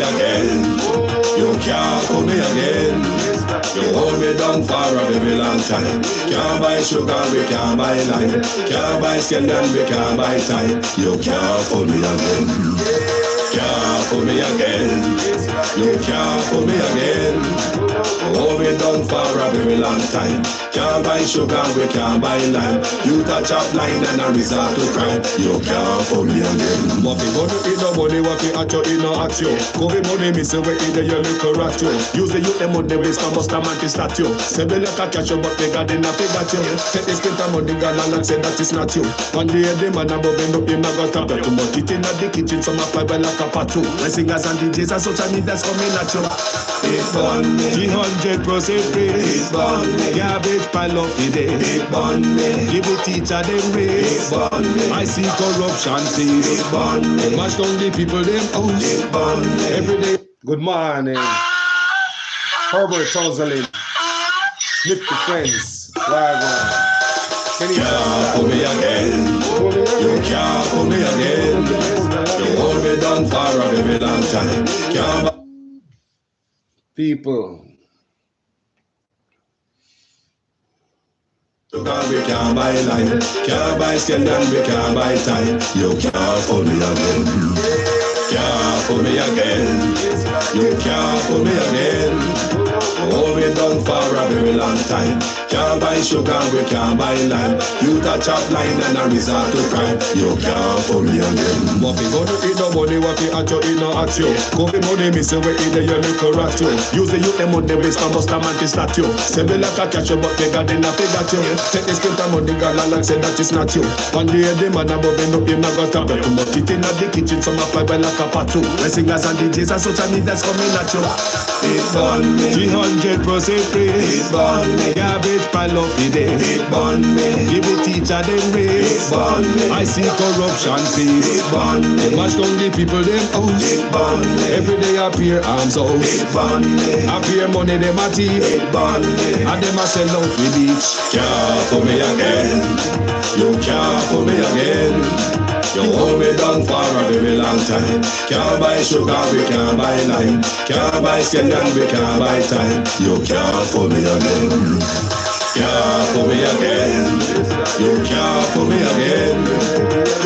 again. You can't pull me again. You hold me down for a very long time. Can't buy sugar, we can't buy lime. Can't buy scandal, we can't buy time. You can't pull me again. Can't pull me again. You can't pull me again. Hold me down for a very long time. Can't buy sugar, we can't buy lime. You touch up line and a resort to crime. You can't pull me again. What we gonna eat no money, what we at you in no action. Go be money, miss away in the yellow corruption. Use the youth, the money, waste for most of the statue. Say we like a catch you, but they got enough to got you. Take this print of money, girl, and say that is not you. One day, the man above him up, him not got up. Too much eating at the kitchen, some fly by like a patrol. My singers and DJs and social media's coming at you. It's on me. 300% free. It's on me. Garbage pile up the day. It's on me. Give the teacher them raise. It's on me. I see corruption please. It's on me. Mash down the people them house. It's on me. Every day. Good morning. Herbert Tozalin. Nick the friends. Wagon. You can't pull me again. You can't pull me again. You hold me down for a very long time. Can't people. We can't buy line. Can't buy scandal, we can't buy time. You can't pull me again. Can't pull me again. You can't pull me again. Hold me down for a very long time. Can't buy sugar, we can't buy lime. You touch up line and a resort to crime. You can't pull me again. What we gonna eat no money, what we at you in no action. Go be money, miss away in the yellow corruption. Use the youth, the money, waste for most of the statue. Say we like a catch you, but they got enough to got you. Take this print of money, girl, and say that is not you. One day, the man above him up, him not got up. Too much eating at the kitchen, some fly by like a patrol. My singers and DJs and social media's coming at you. It's on me. 300% free. It's on me. Garbage pile up the day. It's on me. Give the teacher them raise. It's on me. I see corruption please. It's on me. Mash down the people them house. It's on me. Every day appear arms out. It's on me. Appear money them a thief. It's on me. And them a sell out the beach. Can't pull me again. You can't pull me again. You hold me down for a very long time. Can't buy sugar, we can't buy lime. Can't buy scandal, we can't buy time. You can't pull me again. Can't pull me again. You can't pull me again.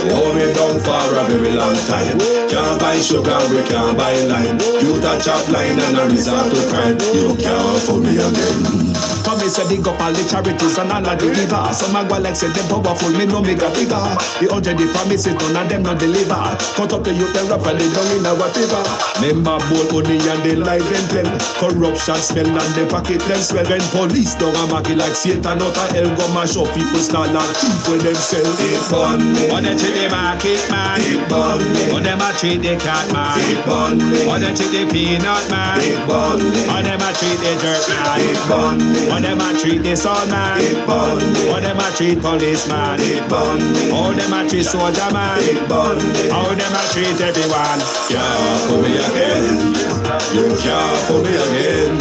You hold me down for a very long time. Can't buy sugar, we can't buy lime. You touch up line and a resort to crime. You can't pull me again. Come me say big up all the charities and all of the givers. Some a go like say them powerful, me no make a figure. The 100 the promises, none of them not deliver. Cut up the youth, the rapper, they down in our favor. Member bowl money and they lie them tell. Corruption smell and they pocket them swell. When police don't a market like Satan out of hell, go mash up people start and thief for themselves. It's on me. What they treat the market man. It's on me. What them a treat the cat man. It's on me. What they treat the peanut man. It's on me. What them a treat the dirt man. It's on me. What them a treat the sun man. It's on me. What them a treat policeman. It's on me. How them a treat soldier man. It's on me. How them a treat everyone. Can't pull me again. You can't pull me again.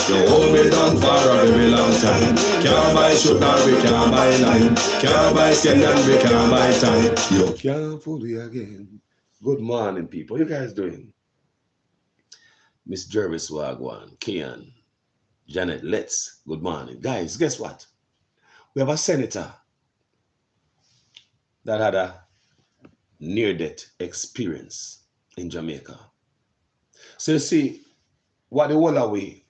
You hold me down for a very long time. Can't buy sugar, we can't buy lime. Can't buy scandal, we can't buy time. You can't pull me again. Good morning, people. You guys doing? Miss Jervis Wagwan, Kian, Janet Letts, good morning. Guys, guess what? We have a senator that had a near-death experience in Jamaica. So you see, what the whole way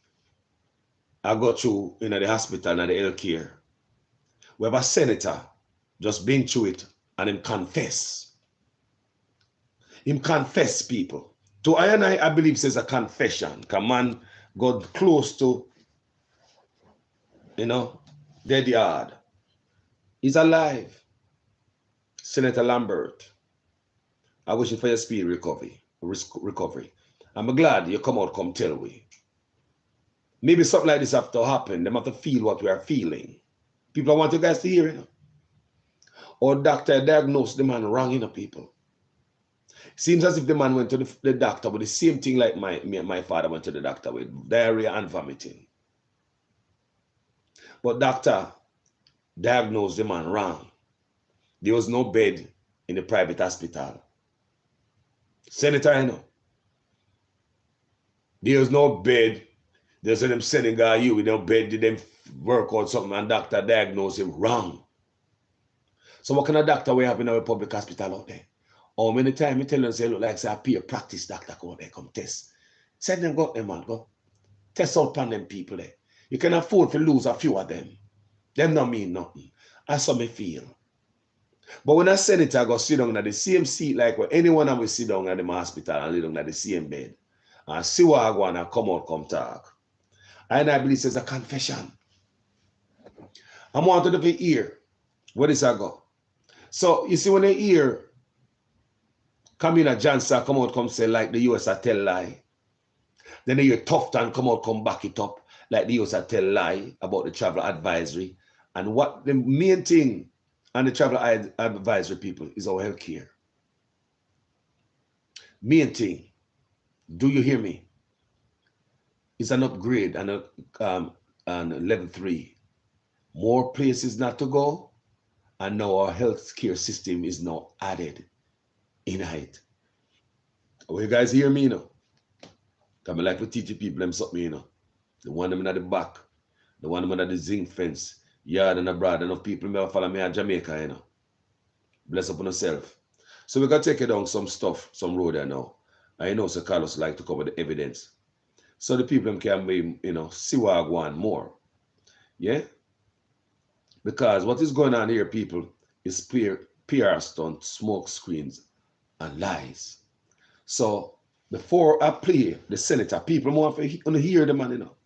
I go through in the hospital and the health care, we have a senator just been through it and him confess. Him confess, people. To I believe says a confession. Can man go close to, dead yard. He's alive. Senator Lambert, I wish you for your speedy recovery. I'm glad you come tell we. Maybe something like this have to happen. They have to feel what we are feeling. People want you guys to hear it. Or doctor diagnosed the man wrong, people. Seems as if the man went to the doctor with the same thing like my father went to the doctor with, diarrhea and vomiting. But doctor diagnosed the man wrong. There was no bed in the private hospital. Senator, There's no bed. There's them sending guy you with no bed, did them work out something and doctor diagnose him wrong. So what kind of doctor we have in our public hospital out there? How many times we tell them, say, look like say, I pay a practice doctor come out there, come test. Send them go there, man, go. Test out on them people there. You can afford to lose a few of them. Them don't mean nothing. That's how me feel. But when I senator I go sit down at the same seat like where anyone I will sit down at the hospital and lay down at the same bed and see what I go and come out, come talk. And I believe it's a confession. I want to hear where this I go. So you see when they hear Kamina Johnson come out, come say like the US I tell lie. Then they hear Tufton come out, come back it up like the US I tell lie about the travel advisory. And what the main thing on the travel advisory people is our health care. Main thing, do you hear me? It's an upgrade and level 3. More places not to go, and now our health care system is now added in it. Oh, you guys hear me, you know? Because I like to teach people them something, you know. The one them in the back, the one them in the zinc fence, yard and abroad. Enough people may follow me at Jamaica, you know. Bless up on yourself. So we're going to take it down some stuff, some road there now. I know Sir Carlos like to cover the evidence. So the people can be, you know, see what I want more. Yeah? Because what is going on here, people, is PR stunt, smoke screens, and lies. So before I play the senator, people want to hear the man, you know.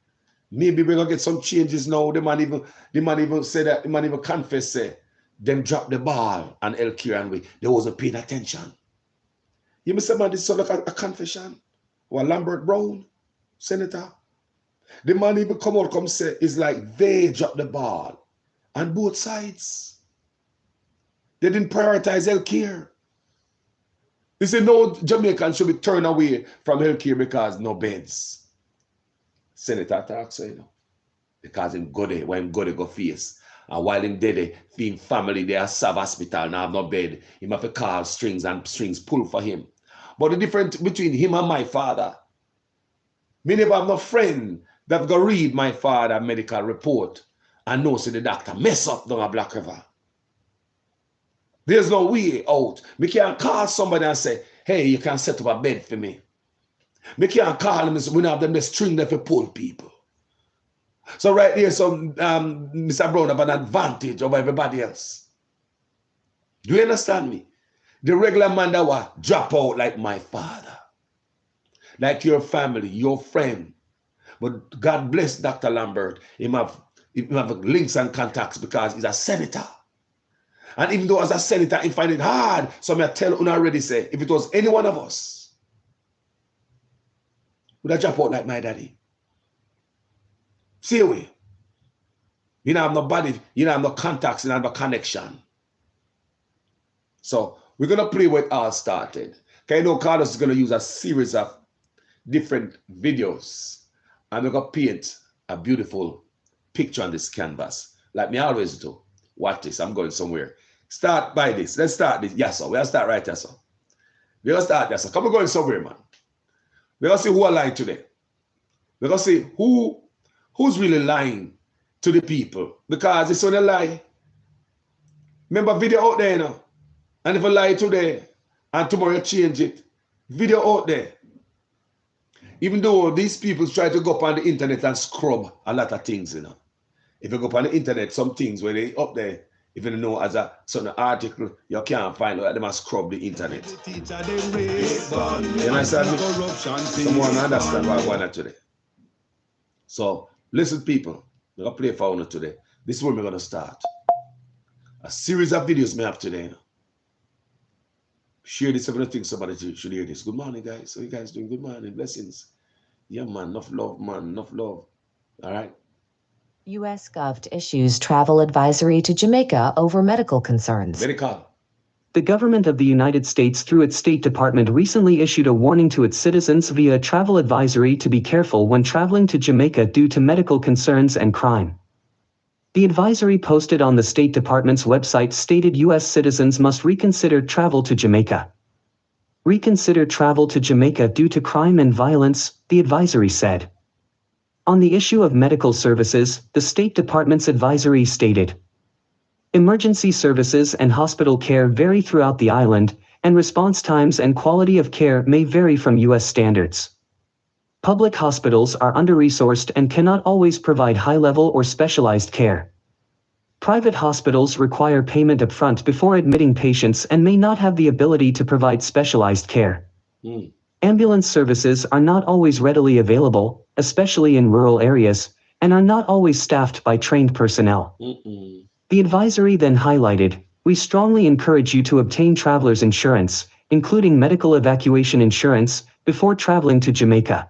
Maybe we're gonna get some changes now. The man even say that, the man even confess, say, them drop the ball and El Kiran they wasn't paying attention. You must say, man, this is like a confession. Or Lambert Brown, senator. The man even come out, come say, it's like they dropped the ball on both sides. They didn't prioritize healthcare. They say no Jamaican should be turned away from healthcare because no beds. Senator talks, so, you know, because him go there, when him go there go face. And while him there, being family, they are sub hospital and have no bed, him have to call strings and strings pull for him. But the difference between him and my father, me never have no friend that go read my father's medical report and know see the doctor mess up down a Black River. There's no way out. Me can't call somebody and say, hey, you can set up a bed for me. Me can't call them and say, we don't have them the string there for poor people. So right there, so Mr. Brown have an advantage over everybody else. Do you understand me? The regular man that will drop out like my father. Like your family, your friend. But God bless Dr. Lambert. He have links and contacts because he's a senator. And even though as a senator, he find it hard. So I tell you already say, if it was any one of us, would I drop out like my daddy? See away. You don't have nobody, you don't have no contacts, you don't have no connection. So we're gonna play where it all started. Okay, you know Carlos is gonna use a series of different videos. And we're gonna paint a beautiful picture on this canvas. Like me always do. Watch this, I'm going somewhere. Start by this. Let's start this. Yes, sir. We'll start right there, sir. We'll start there, sir. Come on, going somewhere, man. We're gonna see who are lying today. We're gonna see who's really lying to the people. Because it's on a lie. Remember video out there, you know. And if you lie today and tomorrow you change it, video out there. Even though these people try to go up on the internet and scrub a lot of things, you know. If you go up on the internet, some things where they up there, if you know as a certain article, you can't find out, they must scrub the internet. You understand me? Someone understand what I want today. So, listen people, we're going to play for you today. This is where we're going to start. A series of videos we have today. You know. Share this if you think somebody should hear this. Good morning, guys. So you guys doing? Good morning. Blessings. Yeah, man. Enough love, man. Enough love. All right. U.S. Gov issues travel advisory to Jamaica over medical concerns. Medical. The government of the United States, through its State Department, recently issued a warning to its citizens via a travel advisory to be careful when traveling to Jamaica due to medical concerns and crime. The advisory posted on the State Department's website stated U.S. citizens must reconsider travel to Jamaica. reconsider travel to Jamaica due to crime and violence, the advisory said. On the issue of medical services, the State Department's advisory stated, emergency services and hospital care vary throughout the island, and response times and quality of care may vary from U.S. standards. Public hospitals are under-resourced and cannot always provide high-level or specialized care. Private hospitals require payment upfront before admitting patients and may not have the ability to provide specialized care. Ambulance services are not always readily available, especially in rural areas, and are not always staffed by trained personnel. The advisory then highlighted, we strongly encourage you to obtain traveler's insurance, including medical evacuation insurance, before traveling to Jamaica.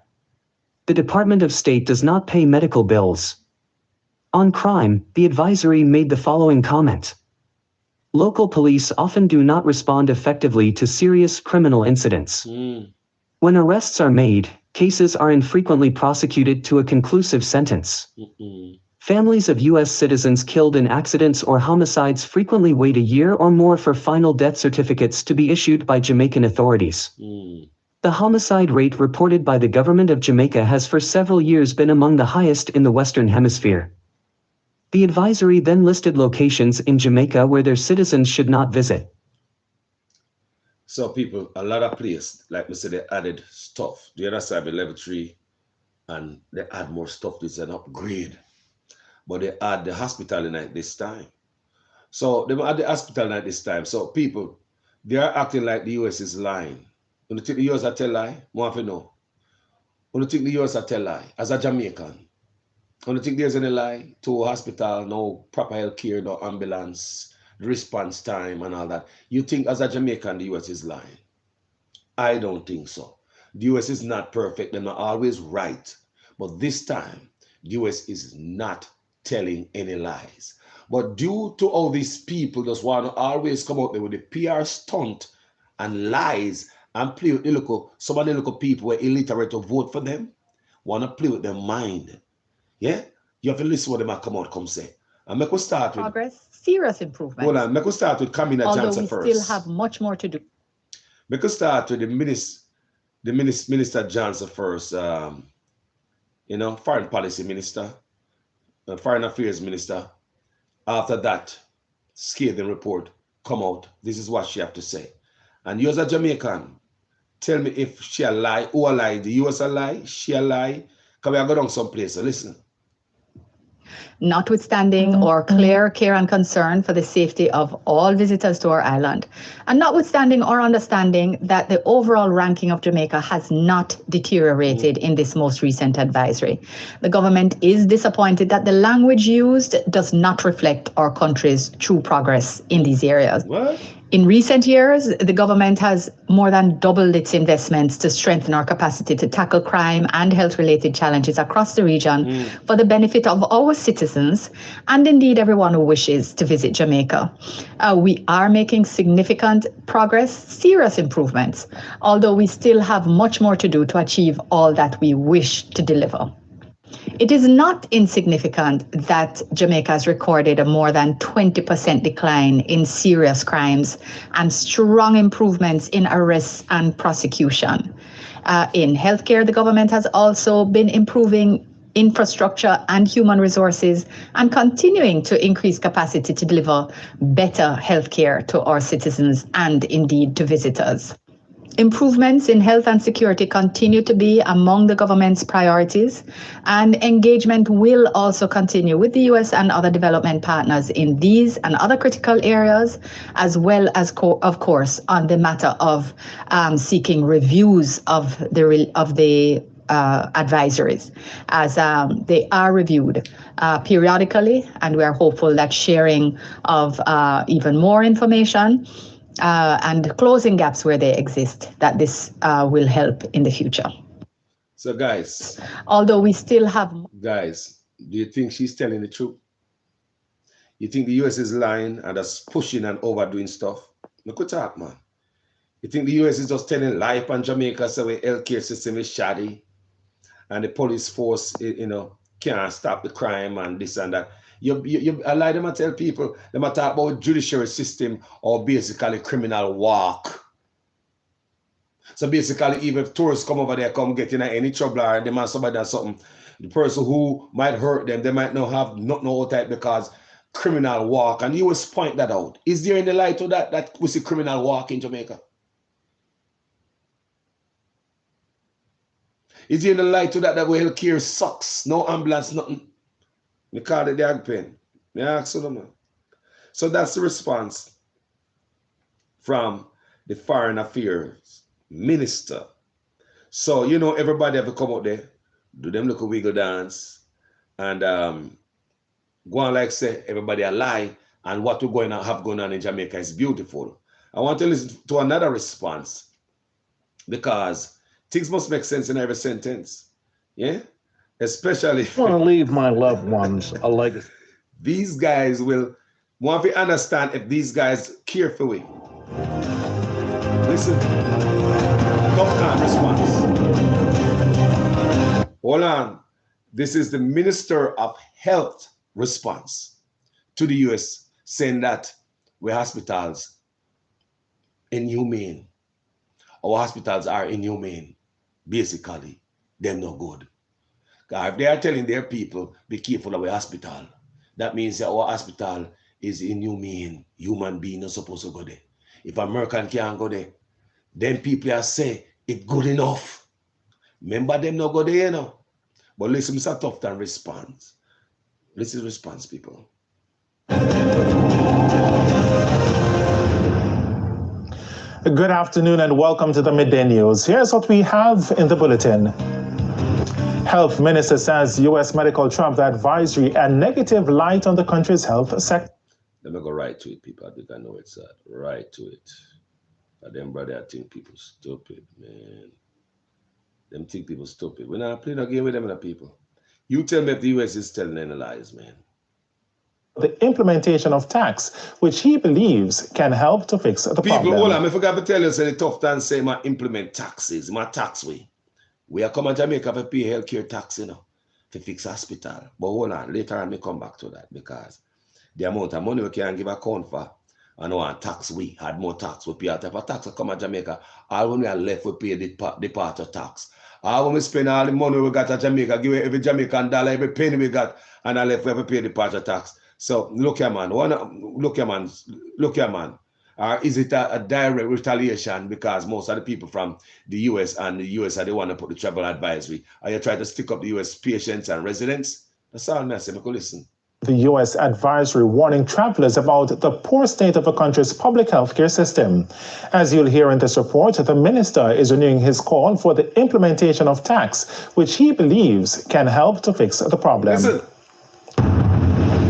The Department of State does not pay medical bills. On crime, the advisory made the following comment. Local police often do not respond effectively to serious criminal incidents. When arrests are made, cases are infrequently prosecuted to a conclusive sentence. Families of U.S. citizens killed in accidents or homicides frequently wait a year or more for final death certificates to be issued by Jamaican authorities. The homicide rate reported by the government of Jamaica has for several years been among the highest in the Western Hemisphere. The advisory then listed locations in Jamaica where their citizens should not visit. So people, a lot of places, like we said, they added stuff. The other side, the level 3, and they add more stuff. It's an upgrade. But they add the hospital night this time. So they add the hospital night this time. So people, they are acting like the US is lying. When you think the US are tell lie, more to know. When you think the US are tell lie, as a Jamaican, when you think there's any lie to a hospital, no proper health care, no ambulance, response time and all that, you think as a Jamaican the US is lying? I don't think so. The US is not perfect, they're not always right. But this time, the US is not telling any lies. But due to all these people just want to always come out there with the PR stunt and lies and play with the local, some of the local people who are illiterate to vote for them, want to play with their mind. Yeah? You have to listen what them come out, come say. And make us start with progress, serious improvement. Hold on, make us start with Kamina Johnson first. Although we still have much more to do. Make us start with the Minister Johnson first. Foreign policy minister, foreign affairs minister. After that, scathing report come out. This is what she have to say. And you as a Jamaican, tell me if she a lie, who a lie, the US a lie, she a lie. Can we go down someplace? So listen. Notwithstanding our clear care and concern for the safety of all visitors to our island, and notwithstanding our understanding that the overall ranking of Jamaica has not deteriorated in this most recent advisory, the government is disappointed that the language used does not reflect our country's true progress in these areas. What? In recent years, the government has more than doubled its investments to strengthen our capacity to tackle crime and health-related challenges across the region for the benefit of our citizens and indeed everyone who wishes to visit Jamaica. We are making significant progress, serious improvements, although we still have much more to do to achieve all that we wish to deliver. It is not insignificant that Jamaica has recorded a more than 20% decline in serious crimes and strong improvements in arrests and prosecution. In healthcare, the government has also been improving infrastructure and human resources and continuing to increase capacity to deliver better healthcare to our citizens and indeed to visitors. Improvements in health and security continue to be among the government's priorities, and engagement will also continue with the US and other development partners in these and other critical areas, as well as, of course, on the matter of seeking reviews of the advisories, as they are reviewed periodically, and we are hopeful that sharing of even more information and closing gaps where they exist, that this will help in the future. So guys, although we still have... Guys, do you think she's telling the truth? You think the US is lying and just pushing and overdoing stuff? Look at that, man. You think the US is just telling lie on Jamaica, so the healthcare system is shoddy and the police force, can't stop the crime and this and that? You lie them and tell people, them talk about judiciary system or basically criminal walk. So basically, even if tourists come over there, come get in any trouble or they might somebody does something, the person who might hurt them, they might not have not know type because criminal walk. And you always point that out. Is there any light to that we see criminal walk in Jamaica? Is there any light to that we healthcare sucks? No ambulance, nothing. We call it the ag pen. Yeah, so that's the response from the Foreign Affairs Minister. So, you know, everybody have to come out there, do them look a wiggle dance, and go on like say, everybody a lie, and what we're going to have going on in Jamaica is beautiful. I want to listen to another response, because things must make sense in every sentence. Yeah? Especially... I want to leave my loved ones a legacy. These guys will want to understand if these guys care for we. Listen. Tough time response. Hold on. This is the Minister of Health response to the US, saying that we're hospitals inhumane. Our hospitals are inhumane. Basically, they're no good. If they are telling their people, be careful of our hospital, that means that our hospital is inhumane. Human being not supposed to go there. If American can't go there, then people are say it's good enough. Remember them not go there, you know. But listen, it's a tough time response. Listen to response, people. Good afternoon and welcome to the Midday News. Here's what we have in the bulletin. Health Minister says U.S. medical travel advisory and negative light on the country's health sector. Let me go right to it, people. I think I know it's right to it. But them brother, I think people stupid, man. Them think people stupid. We're not playing a game with them, people. You tell me if the U.S. is telling any lies, man. The implementation of tax, which he believes can help to fix the problem. People, hold on, I forgot to tell you, say the tough time say my implement taxes, my tax way. We are coming to Jamaica to pay healthcare tax, you know, to fix hospital. But hold on, later on we come back to that, because the amount of money we can give account for, I know on tax we had more tax, we pay a type of tax to come to Jamaica. All when we are left, we pay the part of tax. All when we spend all the money we got at Jamaica, give every Jamaican dollar, every penny we got, and I left we have to pay the part of tax. So look here, man. Look here, man. Is it a direct retaliation because most of the people from the US and the US are the one to put the travel advisory? Are you trying to stick up the US patients and residents? That's all I'm saying. Listen. The U.S. advisory warning travelers about the poor state of the country's public health care system. As you'll hear in this report, the minister is renewing his call for the implementation of tax, which he believes can help to fix the problem. Listen.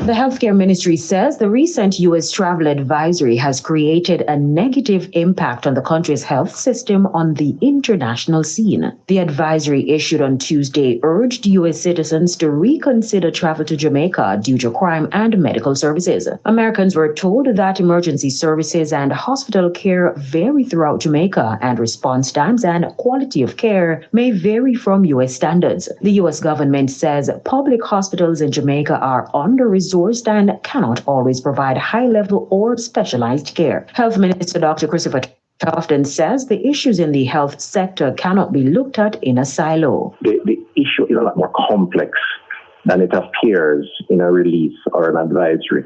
The healthcare ministry says the recent U.S. travel advisory has created a negative impact on the country's health system on the international scene. The advisory issued on Tuesday urged U.S. citizens to reconsider travel to Jamaica due to crime and medical services. Americans were told that emergency services and hospital care vary throughout Jamaica, and response times and quality of care may vary from U.S. standards. The U.S. government says public hospitals in Jamaica are under-resourced and cannot always provide high-level or specialized care. Health Minister Dr. Christopher Tufton says the issues in the health sector cannot be looked at in a silo. The issue is a lot more complex than it appears in a release or an advisory.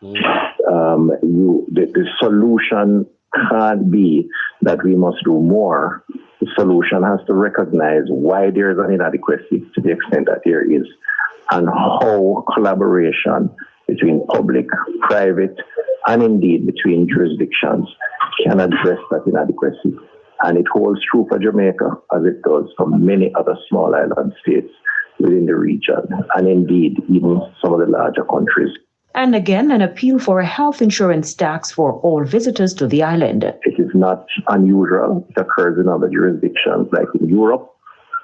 The solution can't be that we must do more. The solution has to recognize why there is an inadequacy to the extent that there is, and how collaboration between public, private, and indeed between jurisdictions can address that inadequacy. And it holds true for Jamaica as it does for many other small island states within the region, and indeed even some of the larger countries. And again, an appeal for a health insurance tax for all visitors to the island. It is not unusual. It occurs in other jurisdictions like in Europe,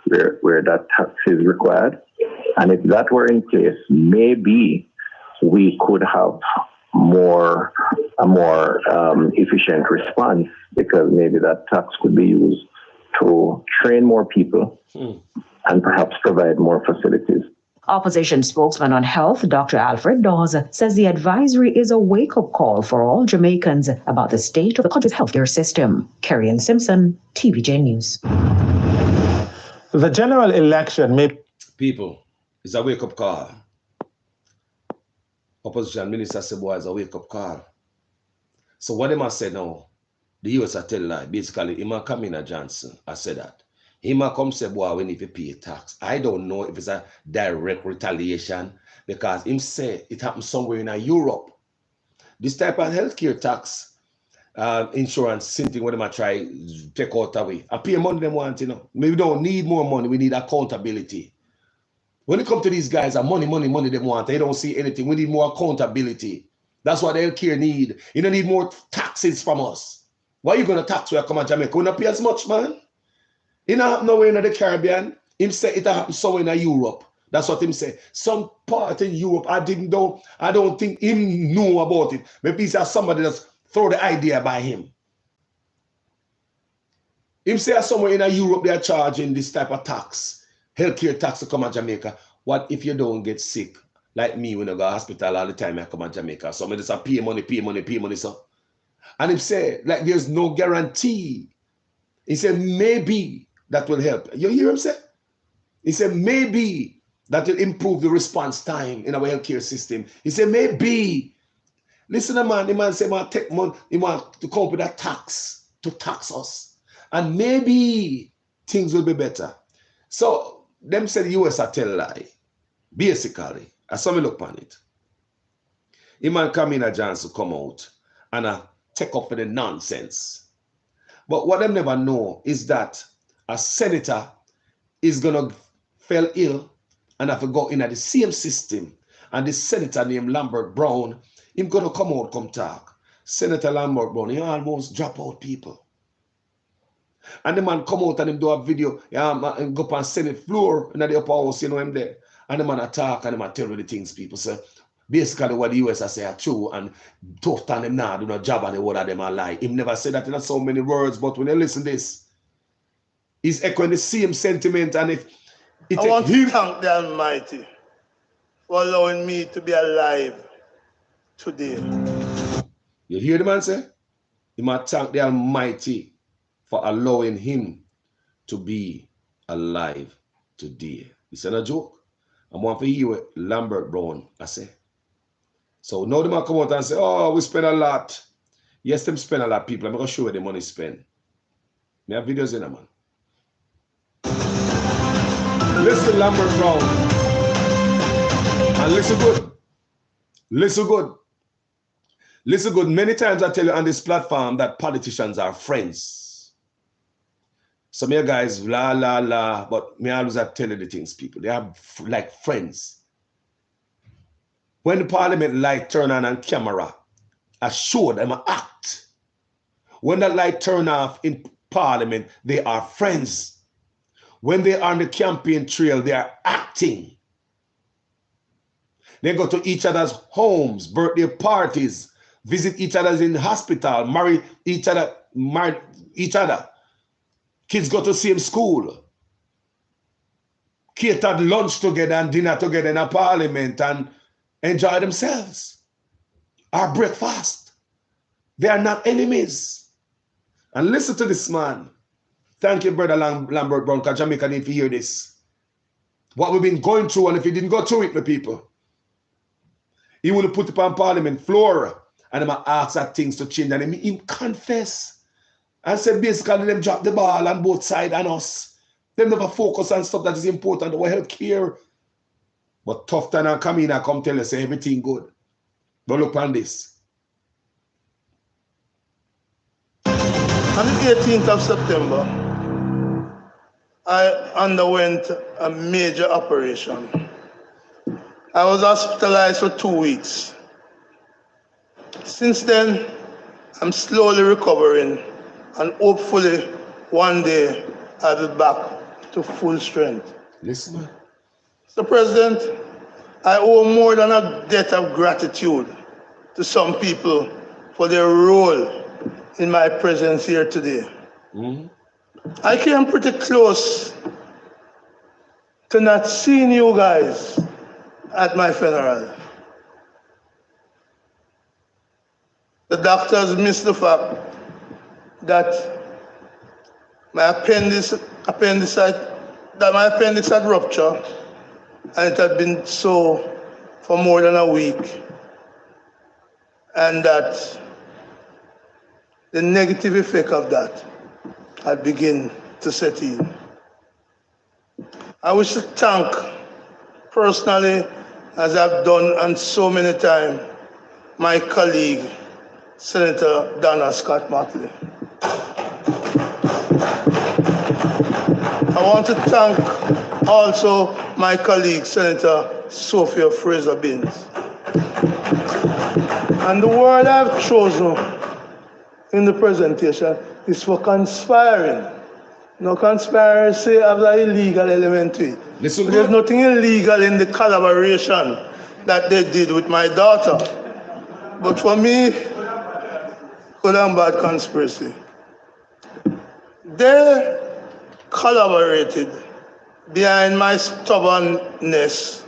where that tax is required. And if that were in place, maybe we could have a more efficient response, because maybe that tax could be used to train more people and perhaps provide more facilities. Opposition spokesman on health, Dr. Alfred Dawes, says the advisory is a wake-up call for all Jamaicans about the state of the country's healthcare system. Kerry-Ann Simpson, TVJ News. The general election may... People, it's a wake-up call. Opposition Minister said, boy, it's a wake-up call. So what am I say now? The US are tell lie. Basically, he might come in a Johnson. I said that. He might come say, boy, we need to pay tax. I don't know if it's a direct retaliation because him say it happened somewhere in Europe. This type of healthcare tax, insurance, something what they might try take out away. I pay money them want, you know. We don't need more money. We need accountability. When it comes to these guys, money they want. They don't see anything. We need more accountability. That's what healthcare need. You don't need more taxes from us. Why are you going to tax when you come to Jamaica? We don't pay as much, man. It don't happen nowhere in the Caribbean. Him say it happen somewhere in Europe. That's what him say. Some part in Europe, I don't think him knew about it. Maybe it's somebody just throw the idea by him. Him say somewhere in Europe they are charging this type of tax, healthcare tax to come to Jamaica. What if you don't get sick? Like me when I go to hospital all the time I come to Jamaica. So I just pay money, so. And him say, like there's no guarantee. He said, maybe that will help. You hear him say? He said, maybe that will improve the response time in our healthcare system. He said, maybe. Listen, the man say, man, take money, he want to come up with a tax to tax us. And maybe things will be better. So, them say the US are tell lie. Basically, as some look on it. He man come in a chance to come out and take up for the nonsense. But what them never know is that a senator is gonna fell ill and have to go in at the same system. And the senator named Lambert Brown, him gonna come out, come talk. Senator Lambert Brown, he almost drop out people. And the man come out and him do a video, and go up on Senate floor in the upper house, you know him there. And the man attack and him tell you the things people say. Basically what the US say are true and tough time them now do no job and the word of them are lie. Him never said that in so many words, but when you listen to this, he's echoing the same sentiment. And if I want to thank the Almighty for allowing me to be alive today. You hear the man say? He might thank the Almighty for allowing him to be alive today. It's not a joke. I'm want to hear what Lambert Brown I say. So now they might come out and say, oh, we spend a lot. Yes, them spend a lot, people. I'm going to show you the money spent. I have videos in there, man. Listen, Lambert Brown. And listen good. Listen good. Listen good. Many times I tell you on this platform that politicians are friends. Some of you guys, la, la, la, but me always have tell you the things, people. They are like friends. When the parliament light turn on camera, I show them an act. When that light turn off in parliament, they are friends. When they are on the campaign trail, they are acting. They go to each other's homes, birthday parties, visit each other in the hospital, marry each other. Kids go to same school. Catered lunch together and dinner together in a parliament and enjoy themselves. Our breakfast. They are not enemies. And listen to this man. Thank you, Brother Lambert Brown, because Jamaica need to hear this. What we've been going through, and if he didn't go through it, the people, he would have put it on parliament floor and him ask that things to change. And him confess and said basically them drop the ball on both sides and us. Them never focus on stuff that is important, our health care. But tough time and come in and come tell us everything good. But look on this. On the 18th of September, I underwent a major operation. I was hospitalized for 2 weeks. Since then, I'm slowly recovering and hopefully one day I'll be back to full strength. Listen. Mr. President, I owe more than a debt of gratitude to some people for their role in my presence here today. I came pretty close to not seeing you guys at my funeral. The doctors missed the fact that my appendix had ruptured, and it had been so for more than a week, and that the negative effect of that had begun to set in. I wish to thank personally, as I've done and so many times, my colleague, Senator Donna Scott Motley. I want to thank also my colleague, Senator Sophia Fraser-Binns. And the word I've chosen in the presentation is for conspiring. No conspiracy of the illegal element to it. There's nothing illegal in the collaboration that they did with my daughter. But for me, good and bad conspiracy. They collaborated behind my stubbornness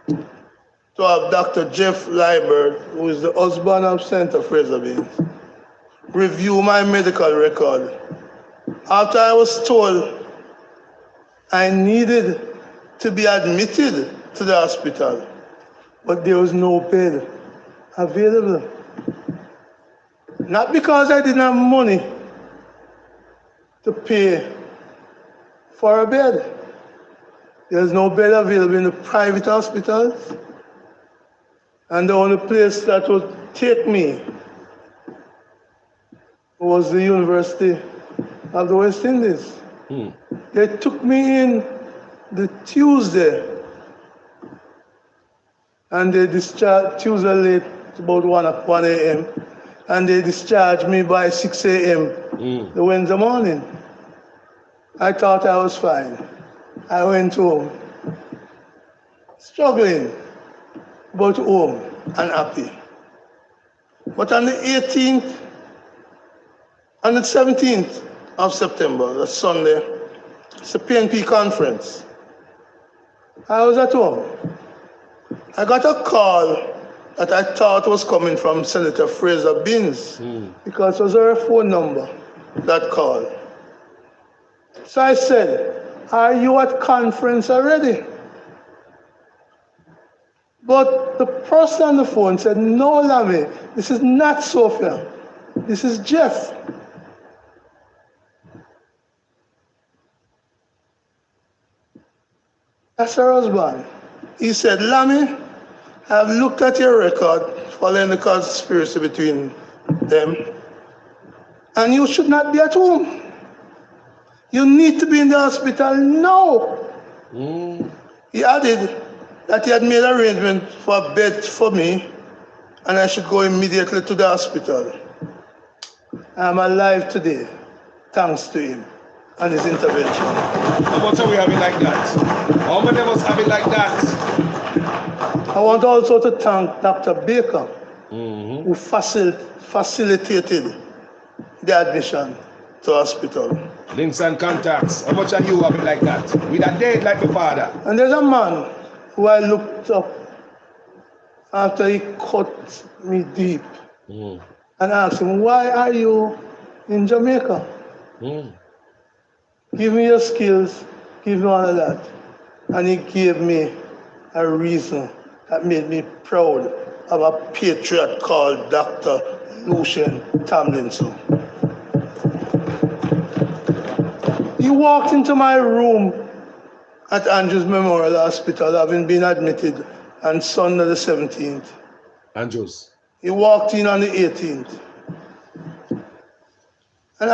to have Dr. Jeff Liebert, who is the husband of Senator Fraser-Binns, review my medical record. After I was told I needed to be admitted to the hospital, but there was no bed available. Not because I didn't have money to pay for a bed. There's no bed available in the private hospitals. And the only place that would take me was the University of the West Indies. They took me in the Tuesday, and they discharged Tuesday late, about 1 a.m., and they discharged me by 6 a.m. the Wednesday morning. I thought I was fine. I went home, struggling, but home and happy. But on the 18th, on the 17th of September, that's Sunday, it's a PNP conference. I was at home. I got a call that I thought was coming from Senator Fraser-Binns because it was her phone number, that call. So I said, are you at conference already? But the person on the phone said, no, Lammy, this is not Sophia. This is Jeff. That's her husband. He said, Lammy, I've looked at your record following the conspiracy between them, and you should not be at home. You need to be in the hospital now. He added that he had made arrangement for a bed for me, and I should go immediately to the hospital. I'm alive today, thanks to him and his intervention. How much are we having like that? How many of us have it like that? I want also to thank Dr. Baker, who facilitated the admission to hospital. Links and contacts. How much are you having like that? With a date like my father. And there's a man who I looked up after he cut me deep and asked him, why are you in Jamaica? Give me your skills, give me all of that. And he gave me a reason that made me proud of a patriot called Dr. Lucian Tomlinson. He walked into my room at Andrews Memorial Hospital, having been admitted on Sunday the 17th. Andrews. He walked in on the 18th. And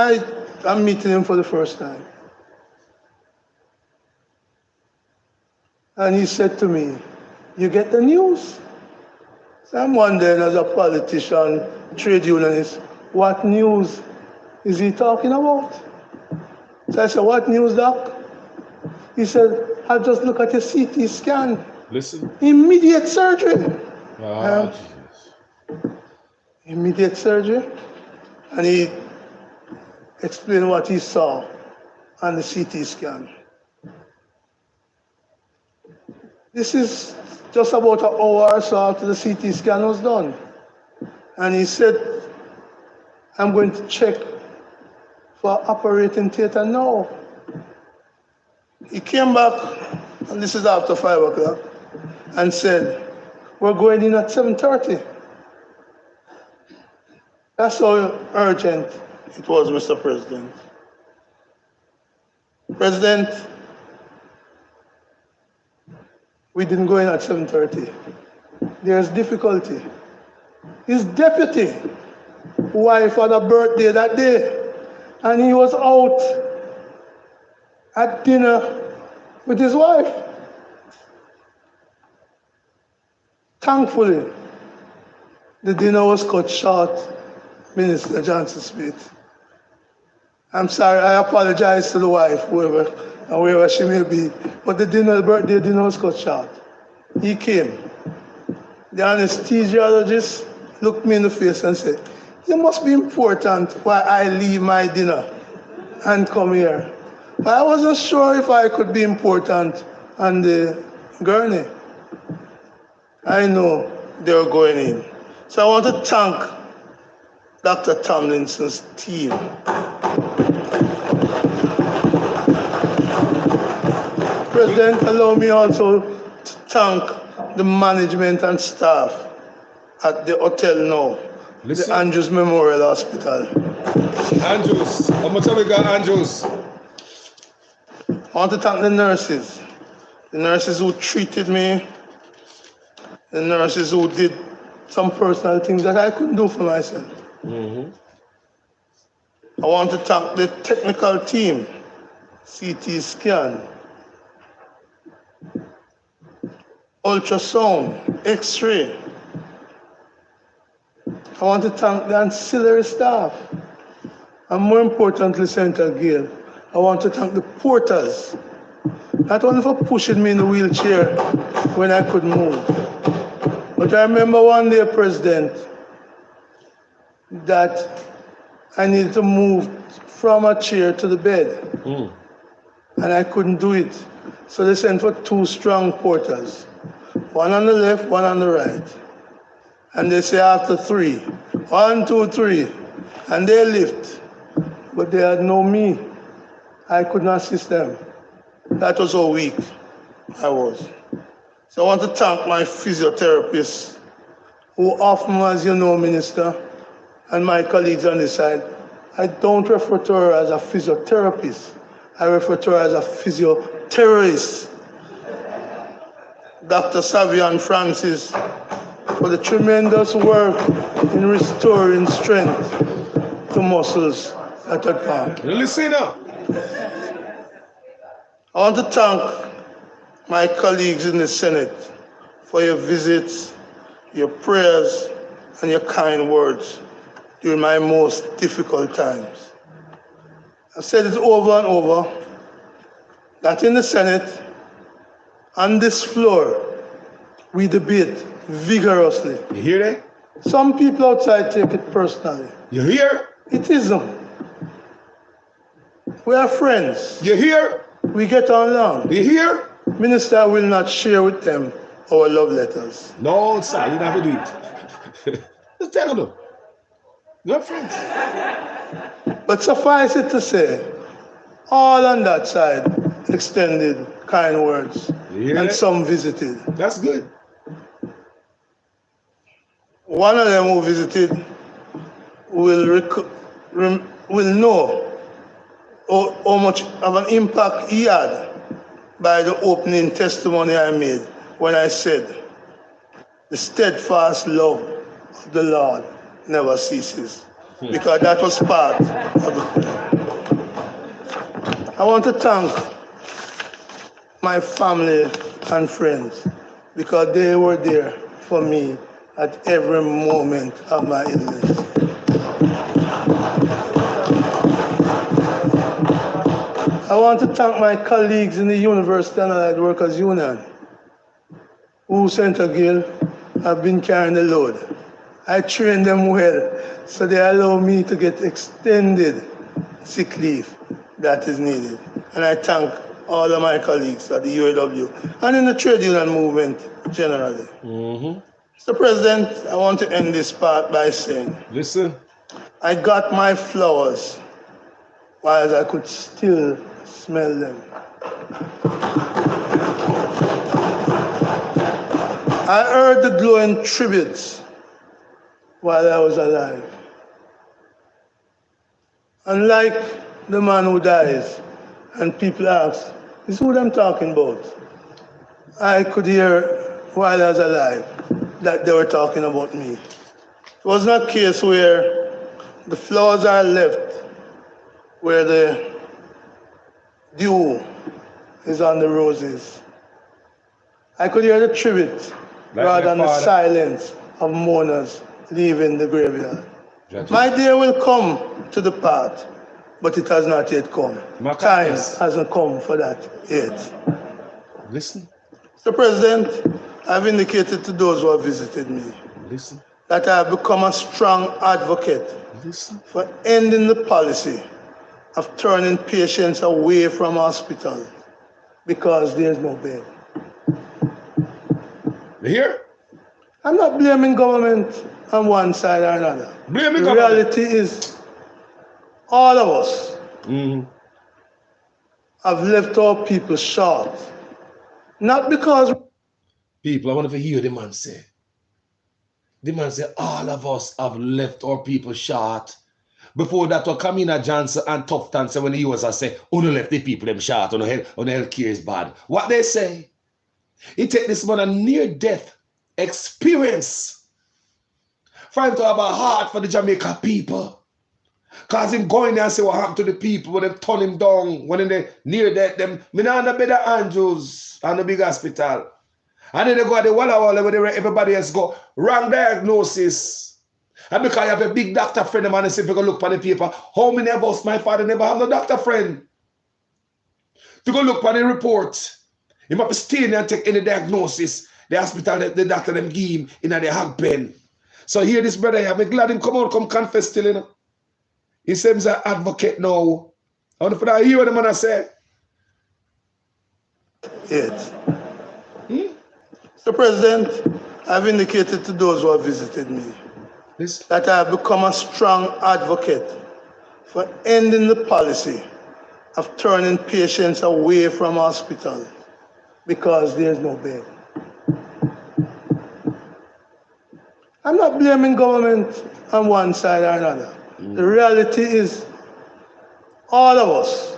I'm meeting him for the first time. And he said to me, you get the news? So I'm wondering, as a politician, trade unionist, what news is he talking about? So I said, what news, doc? He said, I'll just look at your CT scan. Listen. Immediate surgery. Jesus. Immediate surgery. And he explained what he saw on the CT scan. This is just about an hour or so after the CT scan was done. And he said, I'm going to check for operating theater now. He came back, and this is after 5 o'clock, and said, we're going in at 7:30. That's how urgent it was, Mr. President. President, we didn't go in at 7:30. There's difficulty. His deputy wife had a birthday that day, and he was out at dinner with his wife. Thankfully, the dinner was cut short, Minister Johnson Smith. I'm sorry, I apologize to the wife, whoever and wherever she may be, but the birthday dinner was cut short. He came. The anesthesiologist looked me in the face and said, it must be important why I leave my dinner and come here. But I wasn't sure if I could be important on the gurney. I know they were going in. So I want to thank Dr. Tomlinson's team. President, allow me also to thank the management and staff at the hotel now, the Andrews Memorial Hospital. Andrews, how much have we got, Andrews? I want to thank the nurses who treated me, the nurses who did some personal things that I couldn't do for myself. Mm-hmm. I want to thank the technical team, CT scan, ultrasound, X-ray. I want to thank the ancillary staff, and more importantly, Senator Gale, I want to thank the porters, not only for pushing me in the wheelchair when I couldn't move, but I remember one day, President, that I needed to move from a chair to the bed, and I couldn't do it. So they sent for 2 strong porters, one on the left, one on the right. And they say after 3, 1, 2, 3, and they lift. But they had no me. I could not assist them. That was how weak I was. So I want to thank my physiotherapists, who often, as you know, Minister, and my colleagues on this side, I don't refer to her as a physiotherapist. I refer to her as a physio-terrorist. Dr. Savian Francis, for the tremendous work in restoring strength to muscles at that part. Listen up. I want to thank my colleagues in the Senate for your visits, your prayers, and your kind words during my most difficult times. I've said it over and over, that in the Senate, on this floor, we debate vigorously. You hear that? Some people outside take it personally. You hear? It isn't. We are friends. You hear? We get on along. You hear? Minister will not share with them our love letters. No, sir, you don't have to do it. Just tell them. You're friends. But suffice it to say, all on that side extended kind words, and some visited. That's good. One of them who visited will know how much of an impact he had by the opening testimony I made when I said, the steadfast love of the Lord never ceases. Because that was part of it. I want to thank my family and friends because they were there for me at every moment of my illness. I want to thank my colleagues in the University and Allied Workers Union, who, Senator Gill, have been carrying the load. I train them well, so they allow me to get extended sick leave that is needed. And I thank all of my colleagues at the UAW and in the trade union movement generally. Mr. President, I want to end this part by saying, listen, I got my flowers while I could still smell them. I heard the glowing tributes while I was alive. Unlike the man who dies, and people ask, this is what I'm talking about. I could hear while I was alive that they were talking about me. It was not a case where the flowers are left, where the dew is on the roses. I could hear the tribute rather than the silence of mourners leaving the graveyard. My day will come to depart, but it has not yet come. Time hasn't come for that yet. Listen. Mr. President, I've indicated to those who have visited me that I have become a strong advocate for ending the policy of turning patients away from hospital because there's no bed. Here? I'm not blaming government on one side or another. The reality is all of us have left our people short. Not because... People, I want to hear the man say. The man say, all of us have left our people short. Before that, Kamina Johnson and Tufton say when he was, I say, only left the people them short, on the health care is bad. What they say, he take this man a near-death experience for him to have a heart for the Jamaica people. Cause him going there and say what happened to the people when they turn him down, when they near death, them, me not the better Andrews and the big hospital. And then they go at the Walla Walla where everybody else go, wrong diagnosis. And because you have a big doctor friend, the man and say, if you go look for the paper, how many of us, my father never have no doctor friend? To go look for the report. He might stay there and take any diagnosis. The hospital, the doctor them give him in the hog pen. So here this brother here, I'm glad him come out, come confess still, you know. He says he's an advocate now. I want to hear what the man say. Yes. Mr. President, I've indicated to those who have visited me that I have become a strong advocate for ending the policy of turning patients away from hospital because there's no bed. I'm not blaming government on one side or another. The reality is all of us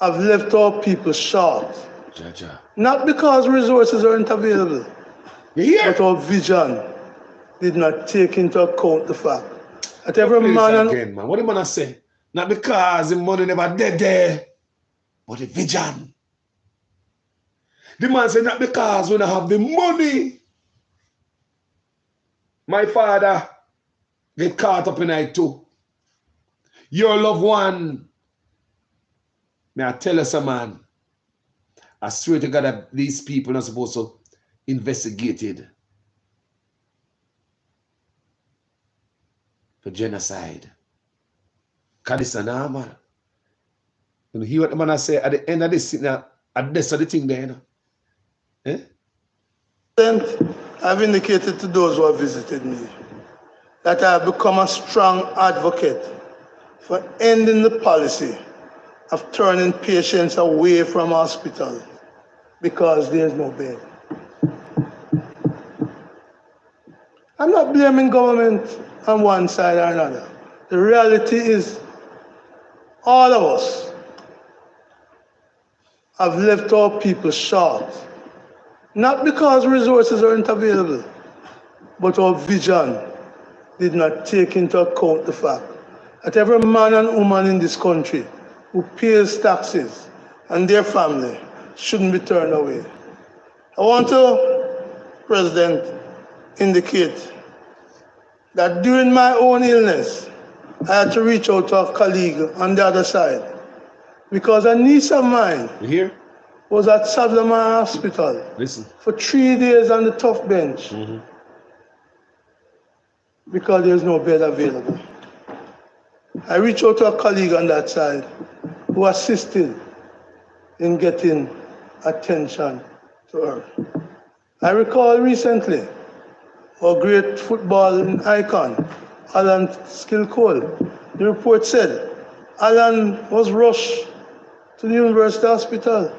have left our people short. Not because resources aren't available, but our vision did not take into account the fact that every man... Again, man. What the man say? Not because the money never dead there, but the vision. The man say not because we don't have the money. My father get caught up in it too. Your loved one. May I tell us, man, I swear to God that these people are not supposed to investigate it for genocide. Because this is normal. You hear what the man I say at the end of this, at this of the thing there, you know? Eh? I've indicated to those who have visited me that I have become a strong advocate for ending the policy of turning patients away from hospital because there's no bed. I'm not blaming government on one side or another. The reality is all of us have left our people short. Not because resources aren't available, but our vision did not take into account the fact that every man and woman in this country who pays taxes and their family shouldn't be turned away. I want to, President, indicate that during my own illness, I had to reach out to a colleague on the other side because a niece of mine was at Savlamar Hospital for 3 days on the tough bench because there's no bed available. I reached out to a colleague on that side who assisted in getting attention to her. I recall recently our great football icon, Alan Skillcole. The report said Alan was rushed to the University Hospital,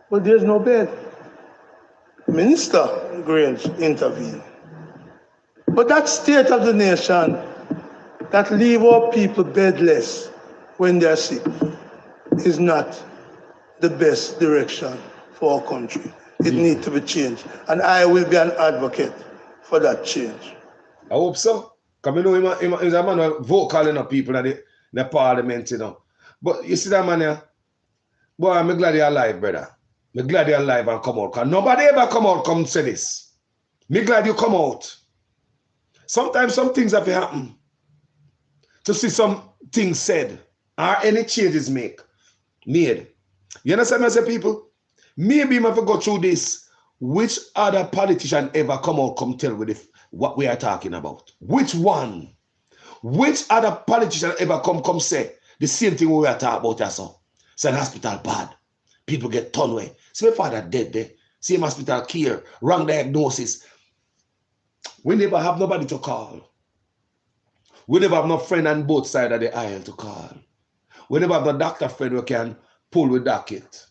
but there's no bed. Minister Grange intervened. But that state of the nation that leave our people bedless when they're sick is not the best direction for our country. It needs to be changed. And I will be an advocate for that change. I hope so. Because you know he's a man who vocal enough people in the parliament, you know. But you see that man here? Boy, I'm glad you're alive, brother. I'm glad you're alive and come out. Because nobody ever come out come say this. I'm glad you come out. Sometimes some things have to happen to see some things said or any changes made. You understand what I say, people? Maybe if I go through this, which other politician ever come out come tell with what we are talking about? Which one? Which other politician ever come say the same thing we are talking about also? Say an hospital bad. People get turned away. See my father dead there. Same hospital care, wrong diagnosis. We never have nobody to call. We never have no friend on both sides of the aisle to call. We never have no doctor friend who can pull with docket.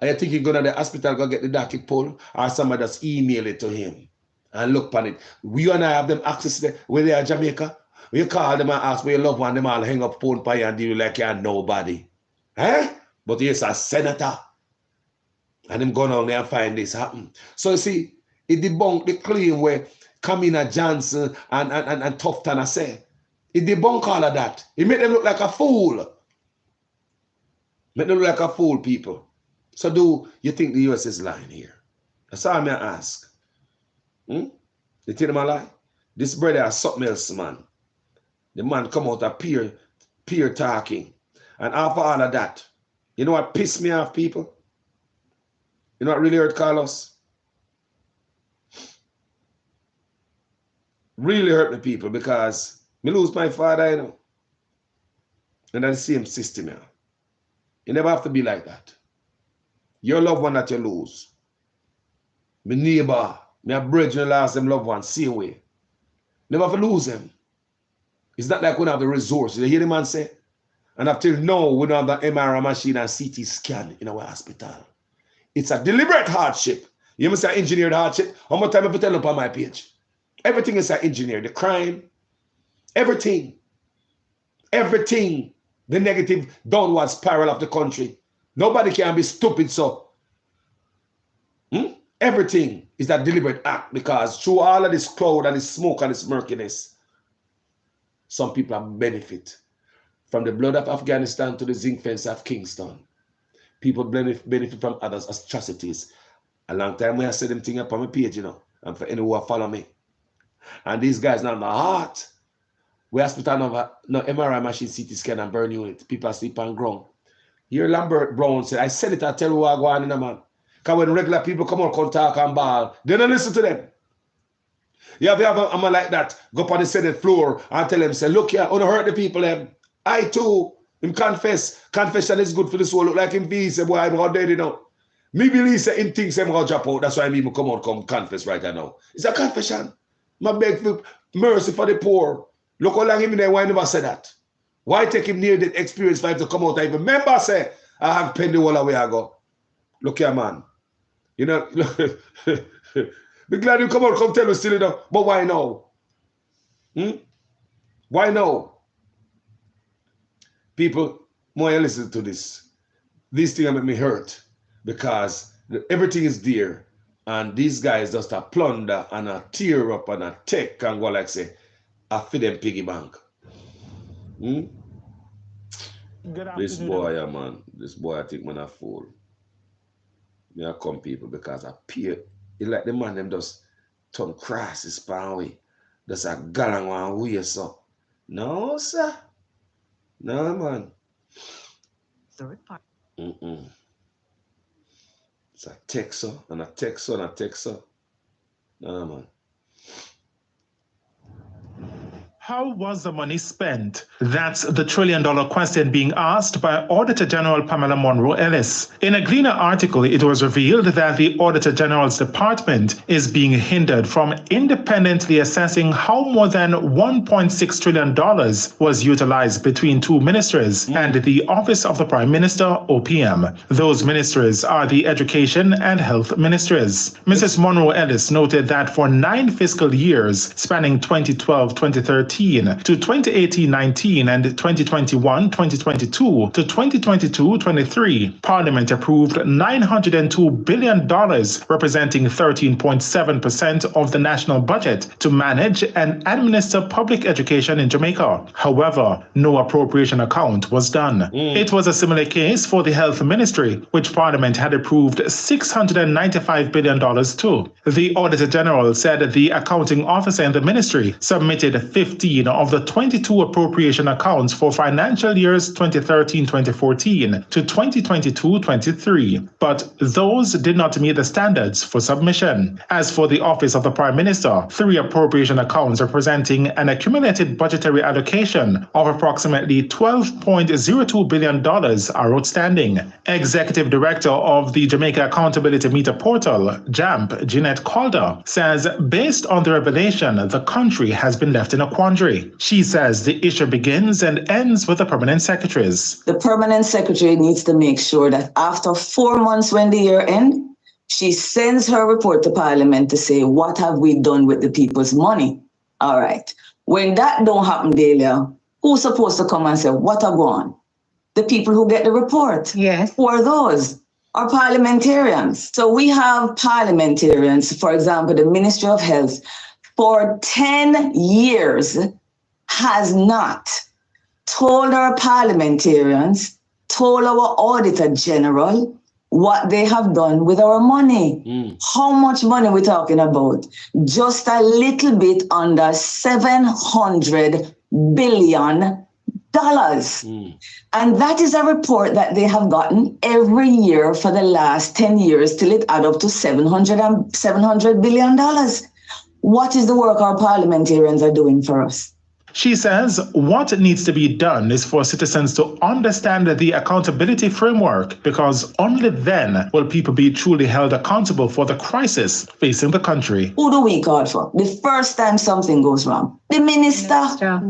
Are you thinking going to the hospital go get the docket pull, or somebody just email it to him and look on it? We and I have them access to where they are Jamaica. We call them and ask where your loved one, them all hang up phone by and deal like you're nobody. Eh? But he's a senator. And them going on there and find this happen. So you see, it debunked the claim where Kamina Johnson and Tufton say. It debunked all of that. It made them look like a fool. Make them look like a fool, people. So do you think the US is lying here? That's all I'm going to ask. You think them a lie? This brother is something else, man. The man come out of peer talking. And after all of that, you know what pissed me off, people? You know what really hurt Carlos? Really hurt me, people, because me lose my father, you know. And that's the same system here. You never have to be like that. Your loved one that you lose. My neighbor, my brethren lost them loved one, same way. Never have to lose them. It's not like we don't have the resources. You hear the man say? And up till now, we don't have the MRI machine and CT scan in our hospital. It's a deliberate hardship. You must say engineered hardship. How much time have I tell up on my page? Everything is engineered. The crime, everything. Everything. The negative downward spiral of the country. Nobody can be stupid, so. Everything is that deliberate act, because through all of this cloud and this smoke and this murkiness, some people have benefit. From the blood of Afghanistan to the zinc fence of Kingston. People benefit from others' atrocities. A long time when I said them thing up on my page, you know, and for anyone who follow me. And these guys now in the heart, we hospital no MRI machine, CT scan and burn unit. People sleep on ground. Here Lambert Brown said, I said it, I tell you what I go on in a man. Because when regular people come out, come talk and ball, they don't listen to them. You have a man like that, go up on the Senate floor and tell them, say, look here, I want to hurt the people. I too, him confess. Confession is good for the soul. Look like him be, say, boy, I'm out dead, you know. Me believe say him thinks I'm going to drop out. That's why I'm even come out, come confess right now. It's a confession. I beg for mercy for the poor. Look how long him in there, why never say that? Why take him near the experience for him to come out? I even remember say, I have penny all the way I go. Look here, man. You know, be glad you come out, come tell me still, you know. But why now? Why now? People, more you listen to this. These things make me hurt because everything is there. And these guys just a plunder and a tear up and a take and go like say, I feed them piggy bank. This boy, man, this boy I think man a fool. Me I come people because I peer. It's like the man them just turn cross his span way. Just a galang one way so. No, sir. No, man. Third part. It's a texter and a texter and a texter. No, man. How was the money spent? That's the trillion-dollar question being asked by Auditor General Pamela Monroe-Ellis. In a Gleaner article, it was revealed that the Auditor General's department is being hindered from independently assessing how more than $1.6 trillion was utilized between two ministries and the Office of the Prime Minister, OPM. Those ministries are the Education and Health ministries. Mrs. Monroe-Ellis noted that for 9 fiscal years, spanning 2012-2013, to 2018-19 and 2021-2022 to 2022-23, Parliament approved $902 billion, representing 13.7% of the national budget, to manage and administer public education in Jamaica. However, no appropriation account was done. It was a similar case for the Health Ministry, which Parliament had approved $695 billion to. The Auditor General said the accounting officer in the ministry submitted 15 of the 22 appropriation accounts for financial years 2013-2014 to 2022-23, but those did not meet the standards for submission. As for the Office of the Prime Minister, 3 appropriation accounts representing an accumulated budgetary allocation of approximately $12.02 billion are outstanding. Executive Director of the Jamaica Accountability Meter Portal, JAMP, Jeanette Calder, says based on the revelation, the country has been left in a quandary. She says the issue begins and ends with the permanent secretaries. The permanent secretary needs to make sure that after 4 months when the year ends, she sends her report to Parliament to say, what have we done with the people's money? All right. When that don't happen, Delia, who's supposed to come and say, what are gone? The people who get the report. Yes. Who are those? Are parliamentarians. So we have parliamentarians, for example, the Ministry of Health, for 10 years has not told our parliamentarians, told our Auditor General what they have done with our money. How much money we're talking about? Just a little bit under $700 billion. And that is a report that they have gotten every year for the last 10 years till it add up to $700 billion. What is the work our parliamentarians are doing for us? She says what needs to be done is for citizens to understand the accountability framework, because only then will people be truly held accountable for the crisis facing the country. Who do we call for? The first time something goes wrong. The minister.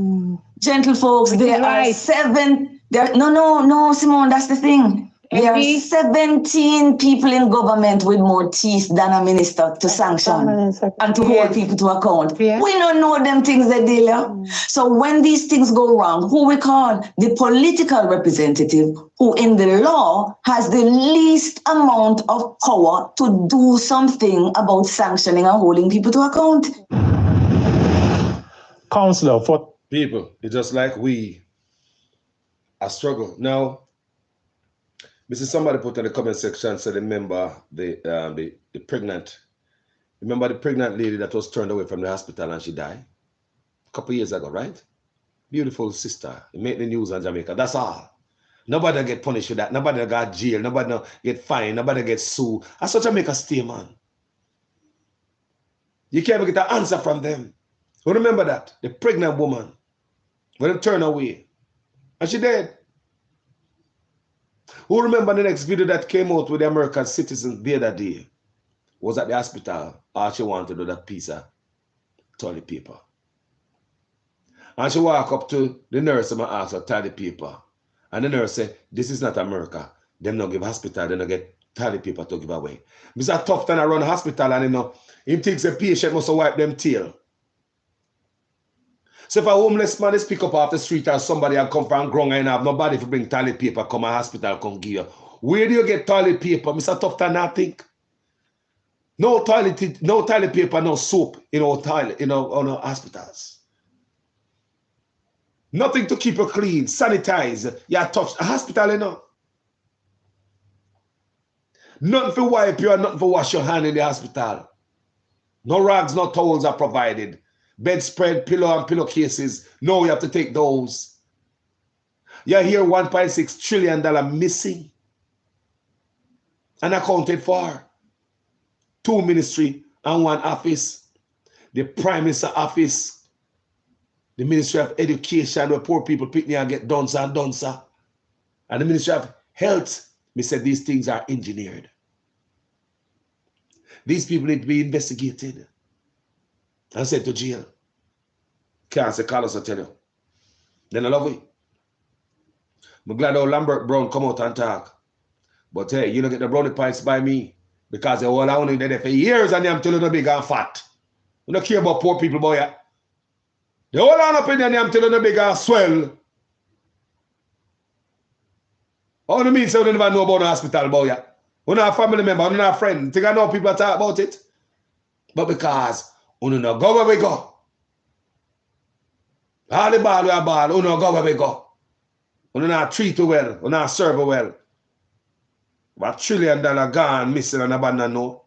Gentle folks, there are 7. No, Simone, that's the thing. There are 17 people in government with more teeth than a minister to sanction and to hold people to account. We don't know them things that Delia. So when these things go wrong, who we call? The political representative, who in the law has the least amount of power to do something about sanctioning and holding people to account. Councillor, for people, it's just like we are struggling now. Somebody put in the comment section, said remember the pregnant. Remember the pregnant lady that was turned away from the hospital and she died a couple years ago, right? Beautiful sister. It made the news in Jamaica. That's all. Nobody get punished for that. Nobody got jail. Nobody get fined. Nobody get sued. That's what Jamaica stay, man. You can't even get an answer from them. But remember that the pregnant woman, when they turned away, and she dead. Who remember the next video that came out with the American citizens the other day? Was at the hospital. All she wanted to do that piece of toilet paper. And she walked up to the nurse and asked her toilet paper. And the nurse said, this is not America. Them not give hospital, they don't get toilet paper to give away. Mr. Tufton around the hospital and he thinks a patient must wipe them tail. So if a homeless man is pick up off the street or somebody and come from ground and have nobody to bring toilet paper, come to hospital, come give you. Where do you get toilet paper? Mr. Tufton, I think. No toilet paper, no soap in our toilet, on our hospitals. Nothing to keep you clean, sanitize. You touch a hospital, Nothing for wipe you and nothing for wash your hand in the hospital. No rags, no towels are provided. Bedspread, pillow and pillowcases. No, you have to take those. You hear $1.6 trillion missing. Unaccounted for. 2 ministries and 1 office. The Prime Minister office. The Ministry of Education, where poor people pick me and get duncer and duncer. And the Ministry of Health, me said these things are engineered. These people need to be investigated and sent to jail. Can't say Carlos, I tell you. Then I love it. I'm glad old Lambert Brown come out and talk. But hey, you don't get the brownie points by me because they're all only there for years and I'm telling you big and fat. You don't care about poor people, boy. They all on up in there and I'm telling you big and swell. All the means so they never know about the hospital, boy. We're not a family member, we're not a friend. Think I know people talk about it. But because we don't know go where we go. All the ball we are ball, we don't go where we go. We don't treat you well, we don't serve you well. About $1 trillion gone, missing and abandoned now.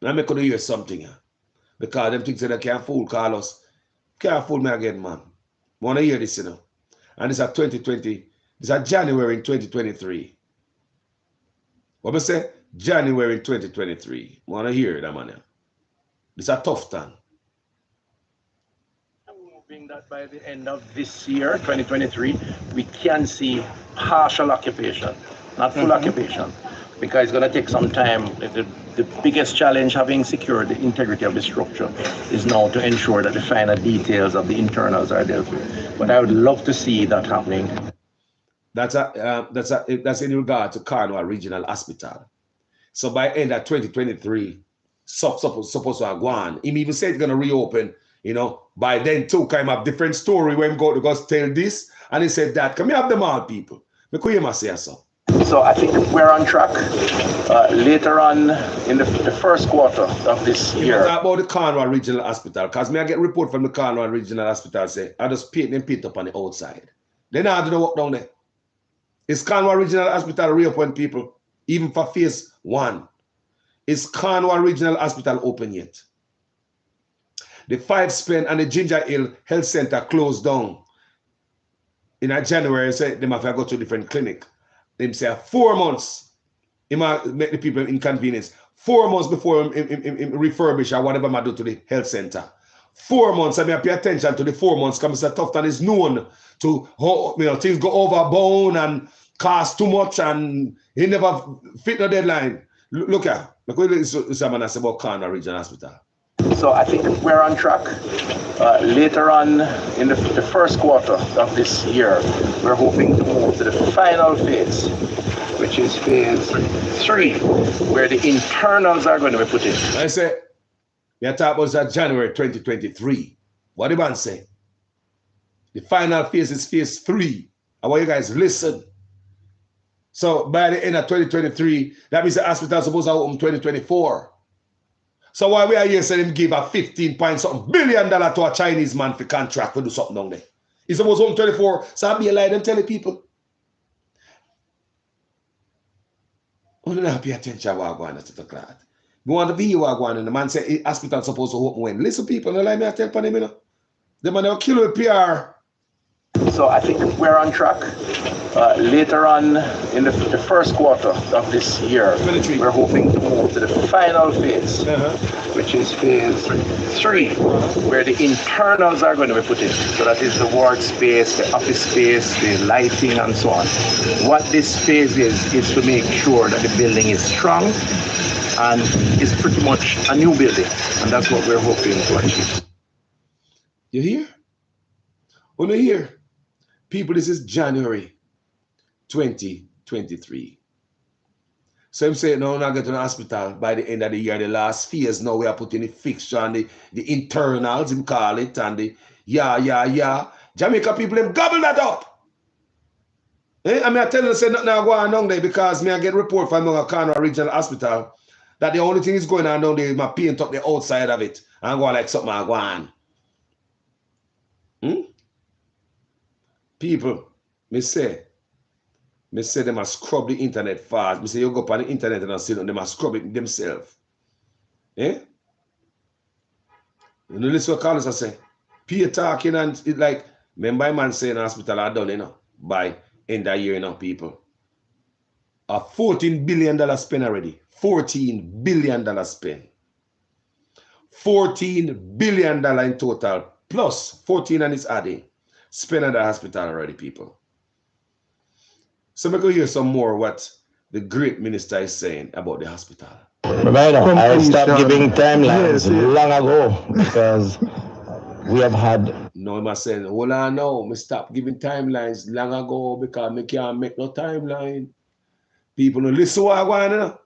Let me could hear something. Because them things that they can't fool Carlos. Can't fool me again, man. I want to hear this, you know. And this is 2020. This is January in 2023. What I say? January in 2023. I want to hear that, man. This is a tough time. Hoping that by the end of this year, 2023, we can see partial occupation, not full occupation, because it's going to take some time. The biggest challenge having secured the integrity of the structure is now to ensure that the final details of the internals are dealt with. But I would love to see that happening. That's in regard to Cornwall Regional Hospital. So by end of 2023, supposed to go on. He even said it's going to reopen. You know, by then too, kind of different story when go to go tell this, and he said that. Can we have them all, people? Me could hear say so. So I think we're on track. Later on in the first quarter of this year. You talk about the Cornwall Regional Hospital, because me I get report from the Cornwall Regional Hospital say I just paint them pit up on the outside. They not do the work down there. Is Cornwall Regional Hospital reopen, people? Even for phase 1. Is Cornwall Regional Hospital open yet? The 5 Spen and the Ginger Hill Health Center closed down. In January, say they might have to go to a different clinic. They say 4 months. It might make the people inconvenience. 4 months before refurbish or whatever I do to the health center. 4 months, I mean, I pay attention to the 4 months because Mr. Tufton is known to, you know, things go overbound and cost too much and he never fit the deadline. Look at, look what this man has about Cornwall Regional Hospital. So I think we're on track. Later on in the first quarter of this year, we're hoping to move to the final phase, which is phase 3, where the internals are going to be put in. I say, we are talking about that January 2023. What did man say? The final phase is phase 3. I want you guys listen. So by the end of 2023, that means the hospital is supposed to open 2024. So why we are here saying him give a 15-point-something billion to a Chinese man for contract to do something down there? He's supposed to open 24. So I'll be a lie and tell the people. We don't pay attention to what going on at the crowd. We want to be what going on. And the man say the hospital is supposed to open when. Listen, people, don't lie me I tell them, you know. The man will kill with PR. So I think we're on track. Later on in the first quarter of this year, we're hoping to move to the final phase, which is phase 3, where the internals are going to be put in. So that is the ward space, the office space, the lighting, and so on. What this phase is to make sure that the building is strong and is pretty much a new building. And that's what we're hoping to achieve. You hear? Only here. People, this is January 2023. So I'm saying, no, we're not going to the hospital by the end of the year. The last phase, now we are putting the fixture and the internals, him call it, and the Jamaica people, them gobble that up. I mean, I tell you, say nothing now go on down there because me I get report from the Cornwall Regional Hospital that the only thing is going on down there is my paint up the outside of it and go like something I go on. People, me say they must scrub the internet fast. Me say you go up on the internet and see them, they must scrub it themselves. Eh? You know, listen what Carlos I say. Peter talking and it's like, remember man saying hospital are done, you know, by end of year, you know, people. A $14 billion spend already. $14 billion spend. $14 billion in total plus 14 and it's adding. Spent at the hospital already, people. So we're going to hear some more what the great minister is saying about the hospital. I stopped giving timelines long ago because we have had. No, I'm saying, hold on now, me stop giving timelines long ago because me can't make no timeline. People don't listen to what I want to know.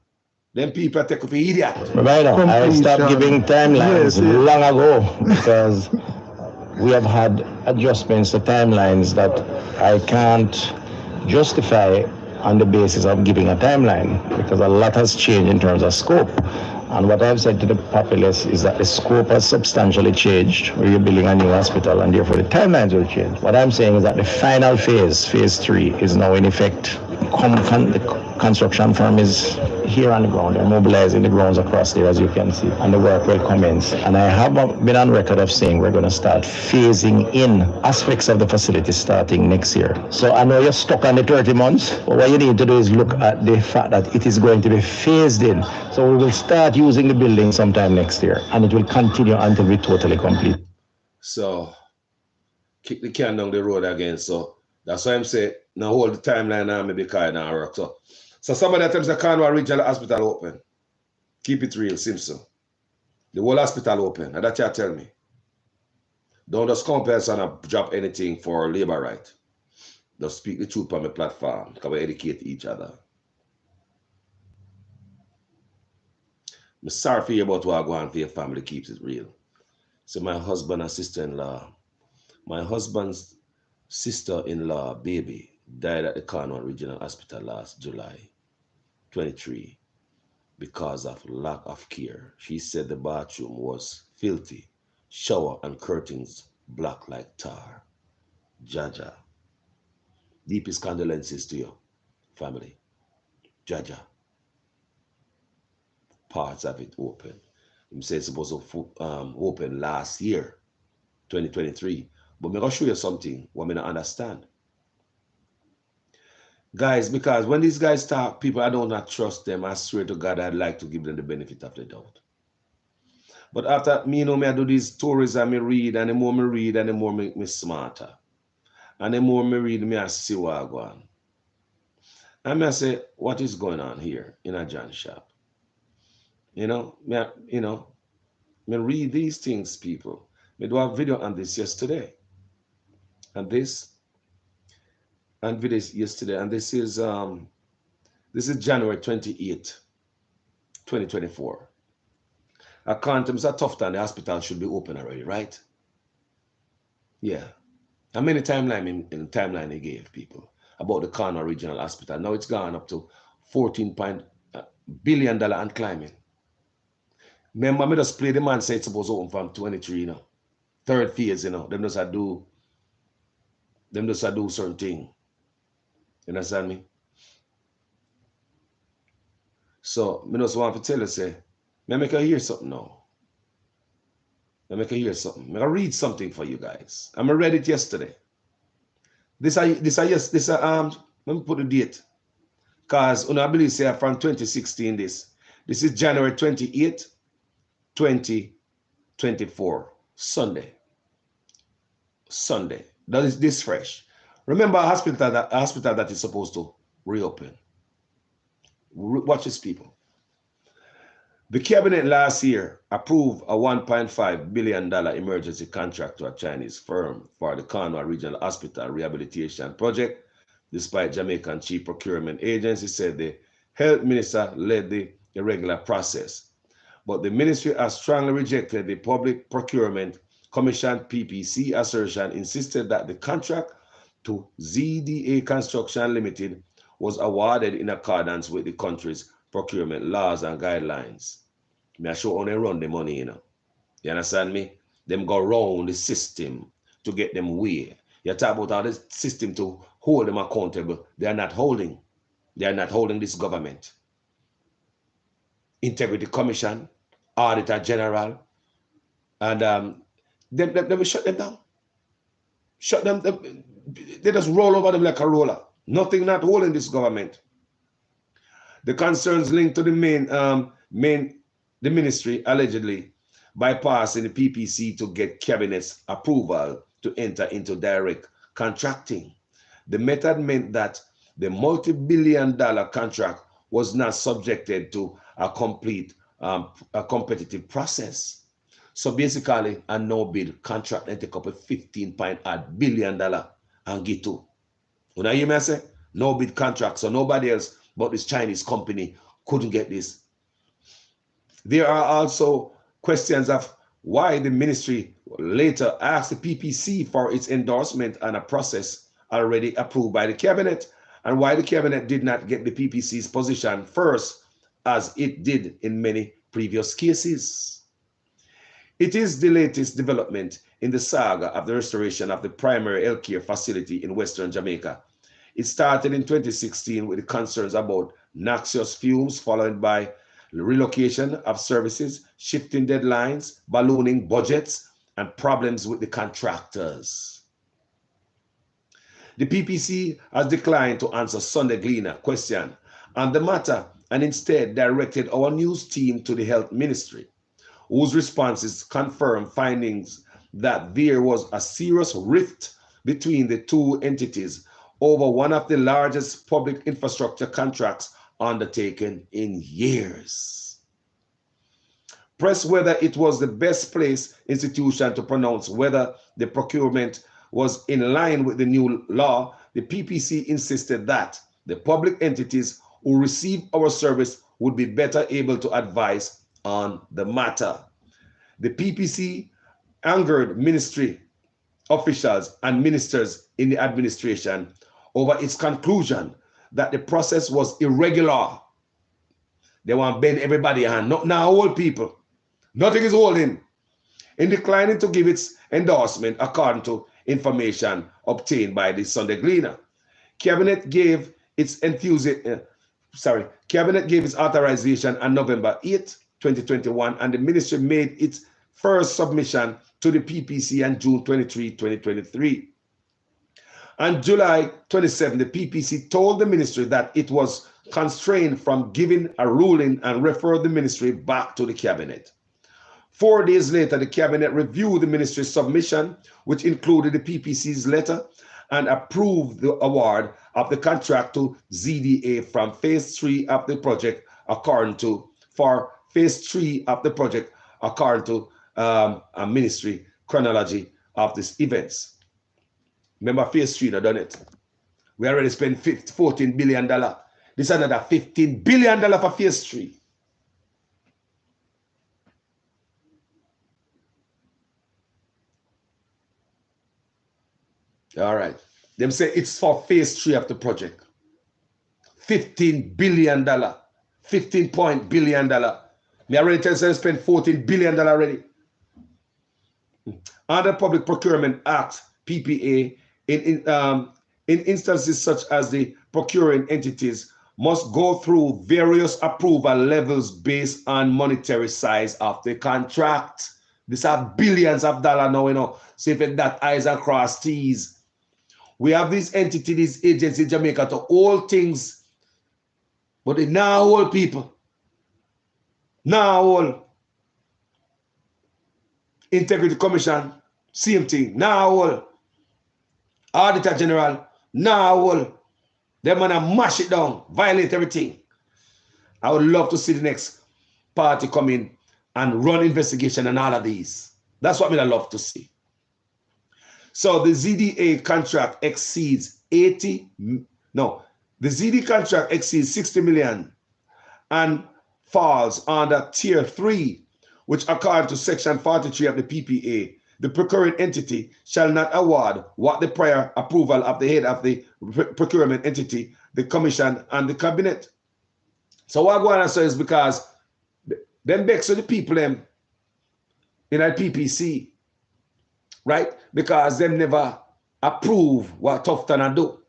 Then people take up for idiot. I stopped giving timelines long ago because we have had adjustments to timelines that I can't justify on the basis of giving a timeline because a lot has changed in terms of scope. And what I've said to the populace is that the scope has substantially changed. We're building a new hospital and therefore the timelines will change. What I'm saying is that the final phase, phase 3, is now in effect. The construction firm is here on the ground. They're mobilizing the grounds across there, as you can see, and the work will commence. And I have been on record of saying we're going to start phasing in aspects of the facility starting next year. So I know you're stuck on the 30 months, but what you need to do is look at the fact that it is going to be phased in. So we will start using the building sometime next year, and it will continue until we're totally complete. So kick the can down the road again. So that's why I'm saying now hold the timeline on me because it don't work. So somebody tells the Cornwall Regional Hospital open. Keep it real, Simpson. The whole hospital open. And that's what you tell me. Don't just compare and drop anything for labor right. Just speak the truth on the platform. Because we educate each other. I'm sorry for you about what I go on for your family keeps it real. So my husband and sister-in-law, my husband's sister-in-law baby died at the Cornwall Regional Hospital last July 23 because of lack of care. She said the bathroom was filthy, shower and curtains black like tar. Jaja. Deepest condolences to your family. Jaja. Parts of it open. He said it's supposed to open last year, 2023. But I'm going to show you something what I don't understand. Guys, because when these guys talk, people, I do not trust them. I swear to God, I'd like to give them the benefit of the doubt. But after me, I do these stories and me read, and the more me read, and the more me smarter. And the more me read, me I see what I go on. And I say, what is going on here in a John shop? Me read these things, people. Me do a video on this yesterday. And this yesterday, and this is January 28, 2024. Quantum's a tough time. The hospital should be open already, right? Yeah. How many timeline in timeline they gave people about the Cornwall Regional Hospital? Now it's gone up to $14 billion and climbing. Remember, me just play the man say it's supposed to open from 23, third phase, them just do certain thing. You understand me? So, I just want to tell you, say, I make you hear something now. I'm going to read something for you guys. I read it yesterday. Let me put the date. Because I believe say from 2016 this is January 28, 2024. Sunday. That is this fresh. Remember a hospital that is supposed to reopen. Watch this, people. The cabinet last year approved a $1.5 billion emergency contract to a Chinese firm for the Cornwall Regional Hospital Rehabilitation Project, despite Jamaican Chief Procurement Agency said the health minister led the irregular process. But the ministry has strongly rejected the Public Procurement Commission PPC assertion, insisted that the contract to ZDA Construction Limited was awarded in accordance with the country's procurement laws and guidelines. Me I show how they run the money, You understand me? Them go round the system to get them way. You talk about how the system to hold them accountable. They are not holding. They are not holding this government. Integrity Commission, Auditor General, and they will shut them down. Shut them. They just roll over them like a roller. Nothing not holding this government. The concerns linked to the ministry allegedly bypassing the PPC to get cabinet's approval to enter into direct contracting. The method meant that the multi-billion-dollar contract was not subjected to a complete a competitive process. So basically, a no-bid contract and take up a $15.8 billion and get to. When I hear me say no-bid contract, so nobody else but this Chinese company couldn't get this. There are also questions of why the ministry later asked the PPC for its endorsement on a process already approved by the cabinet, and why the cabinet did not get the PPC's position first, as it did in many previous cases. It is the latest development in the saga of the restoration of the primary healthcare facility in Western Jamaica. It started in 2016 with the concerns about noxious fumes, followed by relocation of services, shifting deadlines, ballooning budgets, and problems with the contractors. The PPC has declined to answer Sunday Gleaner question on the matter and instead directed our news team to the Health Ministry, whose responses confirmed findings that there was a serious rift between the two entities over one of the largest public infrastructure contracts undertaken in years. Pressed whether it was the best placed institution to pronounce whether the procurement was in line with the new law, the PPC insisted that the public entities who received our service would be better able to advise on the matter. The PPC angered ministry officials and ministers in the administration over its conclusion that the process was irregular. They want to bend everybody hand. Not now, old people. Nothing is holding. In declining to give its endorsement according to information obtained by the Sunday Gleaner, Cabinet gave its authorization on November 8, 2021, and the ministry made its first submission to the PPC on June 23, 2023. On July 27, the PPC told the ministry that it was constrained from giving a ruling and referred the ministry back to the cabinet. 4 days later, the cabinet reviewed the ministry's submission, which included the PPC's letter, and approved the award of the contract to ZDA from phase 3 of the project according to a ministry chronology of these events. Remember, phase 3 have done it. We already spent $14 billion. This is another $15 billion for phase 3. All right. Them say it's for phase 3 of the project. $15 billion. $15 billion. Me already tell you, spend $14 billion already. Under Public Procurement Act, PPA, in instances such as the procuring entities must go through various approval levels based on monetary size of the contract. These are billions of dollars now, you know. So if it that I's and cross T's. We have this entity, this agency in Jamaica to all things, but they now all people. Now all. Integrity Commission, same thing. Now all. Auditor General, now all. Them gonna mash it down, violate everything. I would love to see the next party come in and run investigation and all of these. That's what I love to see. So the ZDA contract exceeds the ZD contract exceeds 60 million and falls under tier 3, which according to section 43 of the PPA, the procuring entity shall not award what the prior approval of the head of the procurement entity, the commission, and the cabinet. So what I go on and say is because them begs to the people them in a PPC, right? Because them never approve what Tufton do.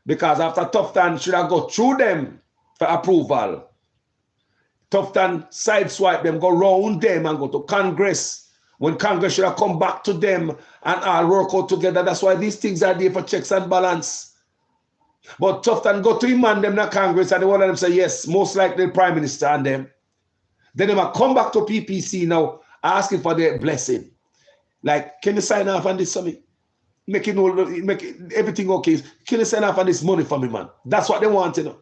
Because after Tufton should have go through them for approval. Tufton sideswipe them, go round them and go to Congress. When Congress should have come back to them and all work out together. That's why these things are there for checks and balance. But Tufton go to him and them in Congress and one of them say, yes, most likely the Prime Minister and them. Then they might come back to PPC now asking for their blessing. Like, can you sign off on this for me? Make everything okay. Can you sign off on this money for me, man? That's what they want, you know.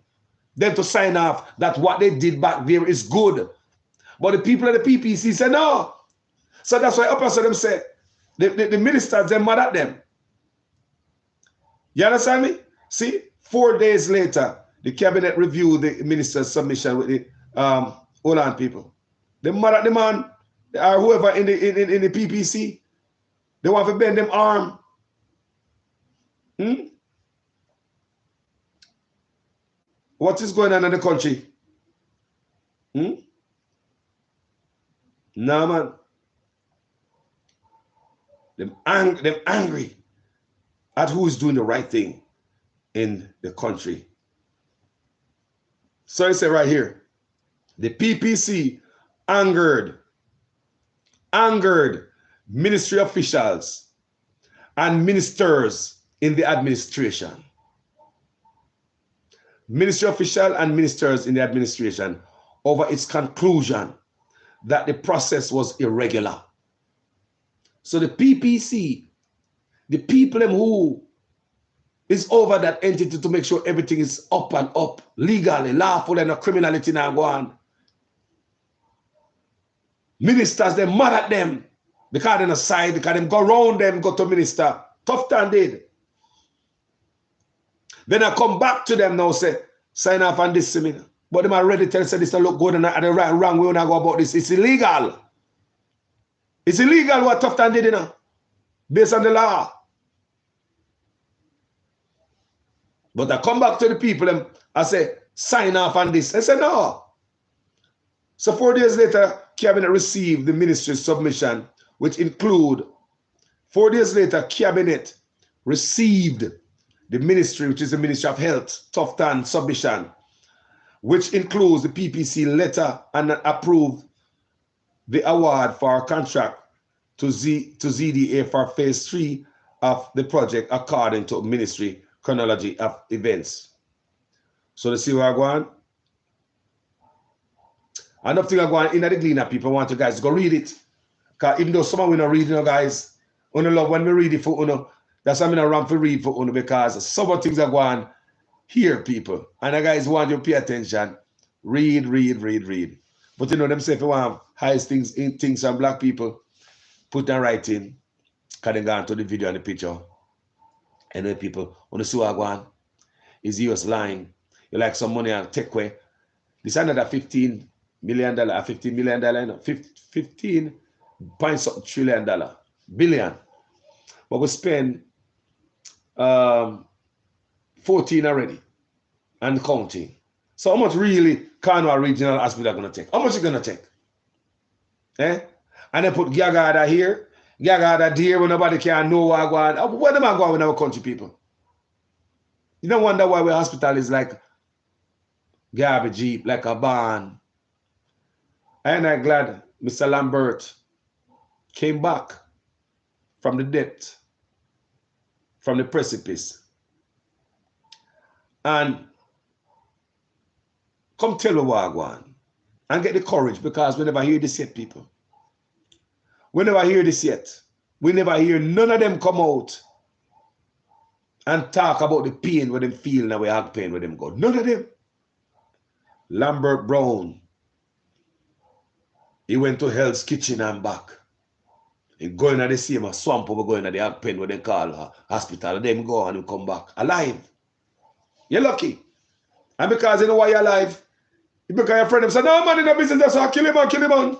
Them to sign off that what they did back there is good. But the people of the PPC say no. So that's why up so them say, the ministers, they mad at them. You understand me? See, 4 days later, the cabinet reviewed the minister's submission with the hold on, people. They mad at the man, or whoever in the PPC. They want to bend them arm. What is going on in the country? Nah, man. Them angry at who is doing the right thing in the country. So I say right here, the PPC angered ministry officials and ministers in the administration. Ministry official and ministers in the administration over its conclusion that the process was irregular. So the PPC, the people who is over that entity to make sure everything is up and up, legally, lawful, and no criminality now go on. Ministers, they mad at them because they're aside, because them go around them, go to minister. Tough time did. Then I come back to them now, say, sign off on this seminar. But them already tell say this to look good and the wrong way when I go about this. It's illegal. It's illegal what Tough time did, you know, based on the law. But I come back to the people and I say, sign off on this. I say, no. So 4 days later, Cabinet received the ministry's submission, which include, 4 days later, Cabinet received the ministry, which is the Ministry of Health, Tough Time submission, which includes the PPC letter and approved the award for our contract to ZDA for phase 3 of the project according to ministry chronology of events. So let's see where I go on. Enough thing I go on in the Gleaner, people want you guys to go read it. Because even though some of you not reading, you know, guys, you love when we read it for you, that's why I'm not around for read for you, because some of things are going here, people. And the guys want you to pay attention. Read. But you know, them say if you want highest things from black people, put them right in. Because they go on to the video and the picture. Anyway, people, on the sewer one is US line. You like some money and take away. This another $15 million, $15 million, no, 15 point trillion billion. But we spend 14 already and counting. So how much really Kanwa Regional Hospital are going to take? How much is it going to take? Eh? And then put Gagada here, Gagada there, when nobody can know where I go. Where am I going with our country people? You don't wonder why our hospital is like garbage heap, like a barn. And I'm glad Mr. Lambert came back from the depth, from the precipice. And come tell me what I want and get the courage, because we never hear this yet, people. We never hear this yet. We never hear none of them come out and talk about the pain where them feel and we have pain where them go. None of them. Lambert Brown, he went to Hell's Kitchen and back. He going at the same swamp over going at the Ag Pen where they call hospital. Them go and come back alive. You're lucky. And because you know why you're alive, because your friend them say, no man in the business, that's why kill him on.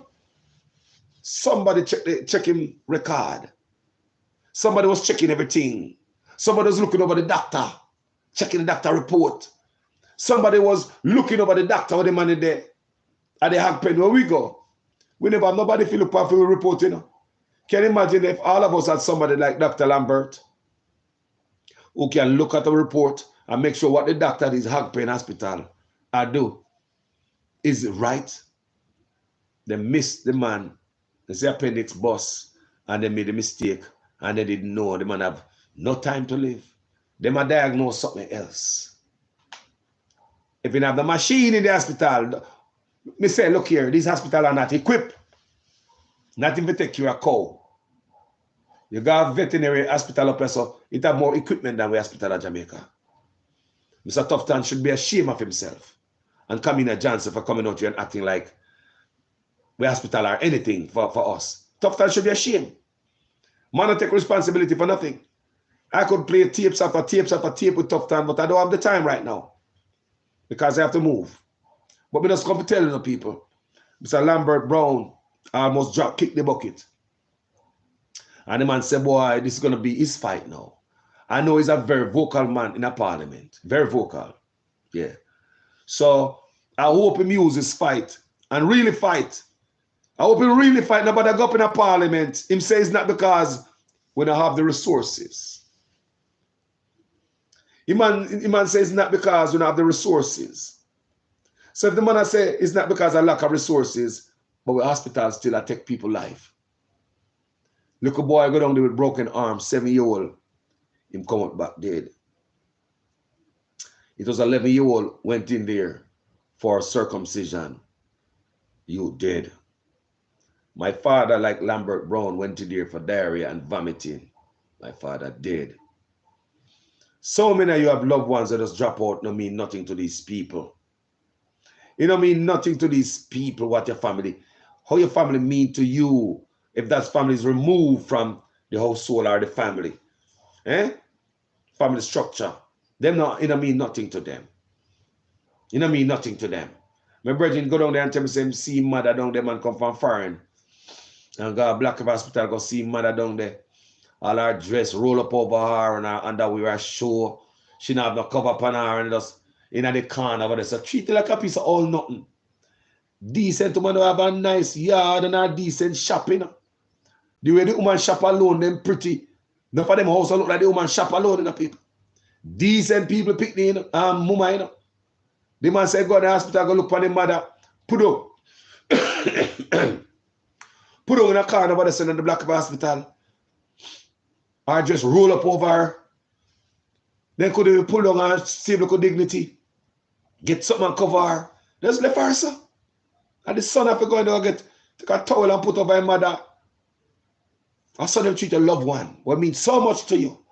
Somebody check him record. Somebody was checking everything. Somebody was looking over the doctor, checking the doctor report. Somebody was looking over the doctor with the man in there at the Ag Pen where we go. We never have nobody feel look for report, you know. Can you imagine if all of us had somebody like Dr. Lambert who can look at the report and make sure what the doctor at his Ag Pen hospital do is right? They missed the man. They say appendix bust and they made a mistake and they didn't know the man have no time to live. They might diagnose something else. If you have the machine in the hospital, me say, look here, these hospitals are not equipped. Not even take care of a cow. You got a veterinary hospital up there, so it have more equipment than we hospital in Jamaica. Mr. Tufton should be ashamed of himself and come in a Johnson for coming out here and acting like we hospital or anything for us. Tufton should be ashamed. Man don't take responsibility for nothing. I could play tapes after tapes after tape with Tufton, but I don't have the time right now because I have to move. But we just come to tell the people, Mr. Lambert Brown almost kicked the bucket. And the man said, boy, this is going to be his fight now. I know he's a very vocal man in a parliament. Very vocal. Yeah. So I hope he uses his fight and really fight. I hope he really fight. Nobody go up in a parliament. Him say it's not because we don't have the resources. The man says it's not because we don't have the resources. So if the man say it's not because of lack of resources, but we hospitals still take people's life. Look a boy go down there with broken arm, 7-year-old. Him come out back dead. It was 11-year-old went in there for circumcision. You dead. My father, like Lambert Brown, went in there for diarrhea and vomiting. My father dead. So many of you have loved ones that just drop out, no mean nothing to these people. It don't mean nothing to these people, what your family, how your family mean to you, if that family is removed from the household or the family. Family structure. Them not, it don't mean nothing to them. It don't mean nothing to them. My brethren go down there and tell me, say, see mother down there, man come from foreign. And go to Black Hospital, go see mother down there. All her dress roll up over her and her underwear show. She not have no cover upon her and just in the corner over there. So treat her like a piece of all nothing. Decent woman who have a nice yard and a decent shopping. The way the woman shop alone, them pretty. None of them house look like the woman shop alone in the people. Decent people pick the mama, you know. The man said, go to the hospital, go look for the mother. Put up. Put her in a corner over there in the Black Hospital. Or just roll up over her. Then could they pull down her, save local dignity. Get something and cover her. Just left her, sir. And the son have to go and take a towel and put over her mother. I saw them treat a loved one. What means so much to you.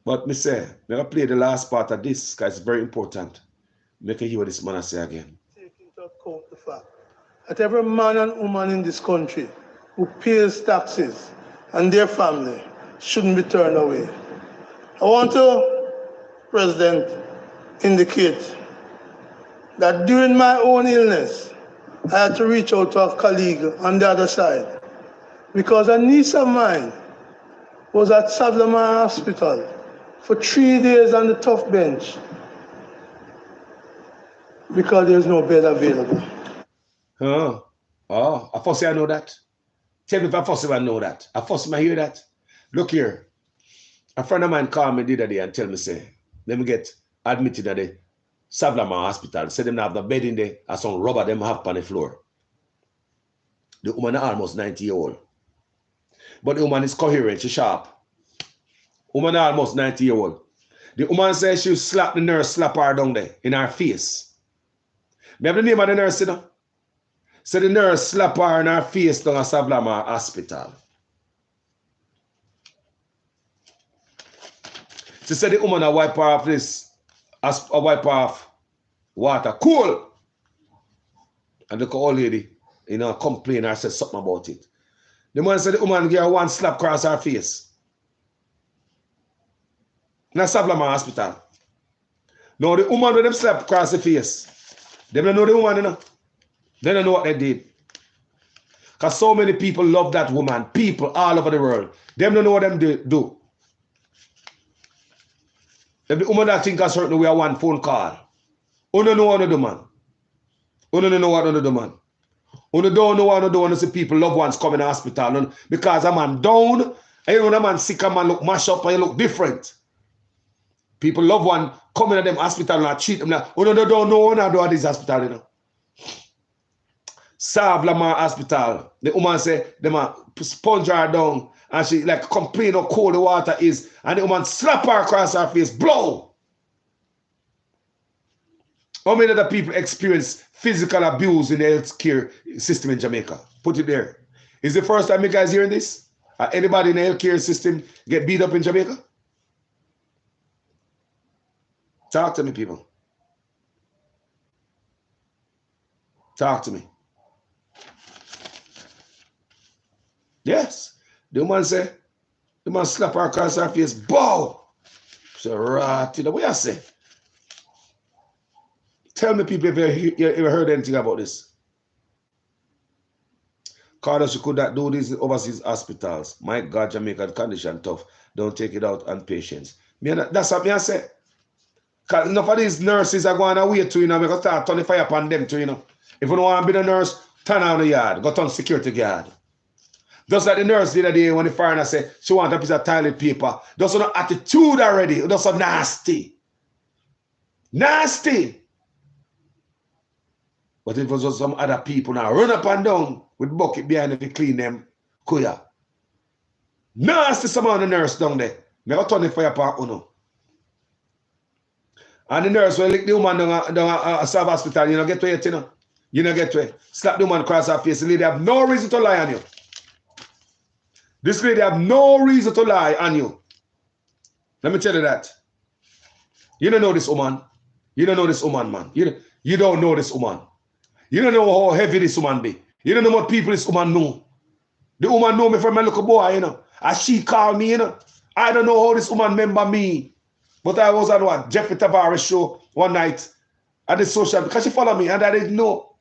But me say, I'm going to play the last part of this because it's very important. Make you hear what this man say again. Take into account the fact that every man and woman in this country who pays taxes and their family shouldn't be turned away. I want to, President, indicate that during my own illness, I had to reach out to a colleague on the other side because a niece of mine was at Savlamar Hospital for 3 days on the tough bench because there's no bed available. I first I know that. Tell me if I first I know that. I first I hear that. Look here. A friend of mine called me the other day and tell me, say, let me get admitted at the Savlamar Hospital. Say them have the bed in there and some rubber them have on the floor. The woman is almost 90-year-old. But the woman is coherent, she's sharp. Woman is almost 90-year-old. The woman says she slap the nurse, slap her down there in her face. Me have the name of the nurse, you know? So the nurse slap her in her face down at Savlamar Hospital. She said the woman will wipe her off this, wipe her off water, cool. And the old lady, you know, complain or said something about it. The man said the woman gave her one slap across her face. In a Savlamar Hospital. Now the woman with them slap across the face, they don't know the woman, you know. They don't know what they did. Because so many people love that woman. People all over the world. They don't know what them do. If the woman that think a certain way, one phone call. You don't know what to do, man. You don't know what to do, man. You don't know what to do when you see people, loved ones come in the hospital. Because a man down, and you know a man sick, a man look mash up and you look different. People, loved one, come in them hospital and treat them. You don't know what to do at this hospital, you know. Savlamar Hospital. The woman say, the man sponge her down and she like complain how cold the water is and the woman slap her across her face, blow. How many other people experience physical abuse in the healthcare system in Jamaica? Put it there. Is the first time you guys hearing this? Anybody in the healthcare system get beat up in Jamaica? Talk to me, people. Talk to me. Yes. The woman say, the man slap her across her face, bow. She said, right to the way I say. Tell me, people, if you ever heard anything about this. Carlos, you could not do this in overseas hospitals. My God, Jamaica condition tough. Don't take it out on patients. That's what I say. Because enough of these nurses are going away to, you know, because start turning fire upon them too, you know. If you don't want to be a nurse, turn on the yard, go turn security guard. Just like the nurse the other day when the foreigner said she want a piece of toilet paper. That's an attitude already. That's so nasty. Nasty. But if it was just some other people now run up and down with bucket behind them to clean them, kuya. Nasty some of the nurse down there. Me go turn the fire upon uno. And the nurse will lick the woman down a sub hospital, you know, get to it, you know. You know, get to it. Slap the woman across her face. The lady have no reason to lie on you. This lady have no reason to lie on you. Let me tell you that. You don't know this woman. You don't know this woman, man. You don't know this woman. You don't know how heavy this woman be. You don't know what people this woman know. The woman know me from my little boy, you know. And she called me, you know. I don't know how this woman remember me. But I was on what? Jeffrey Tavares show one night at the social, because she followed me and I didn't know.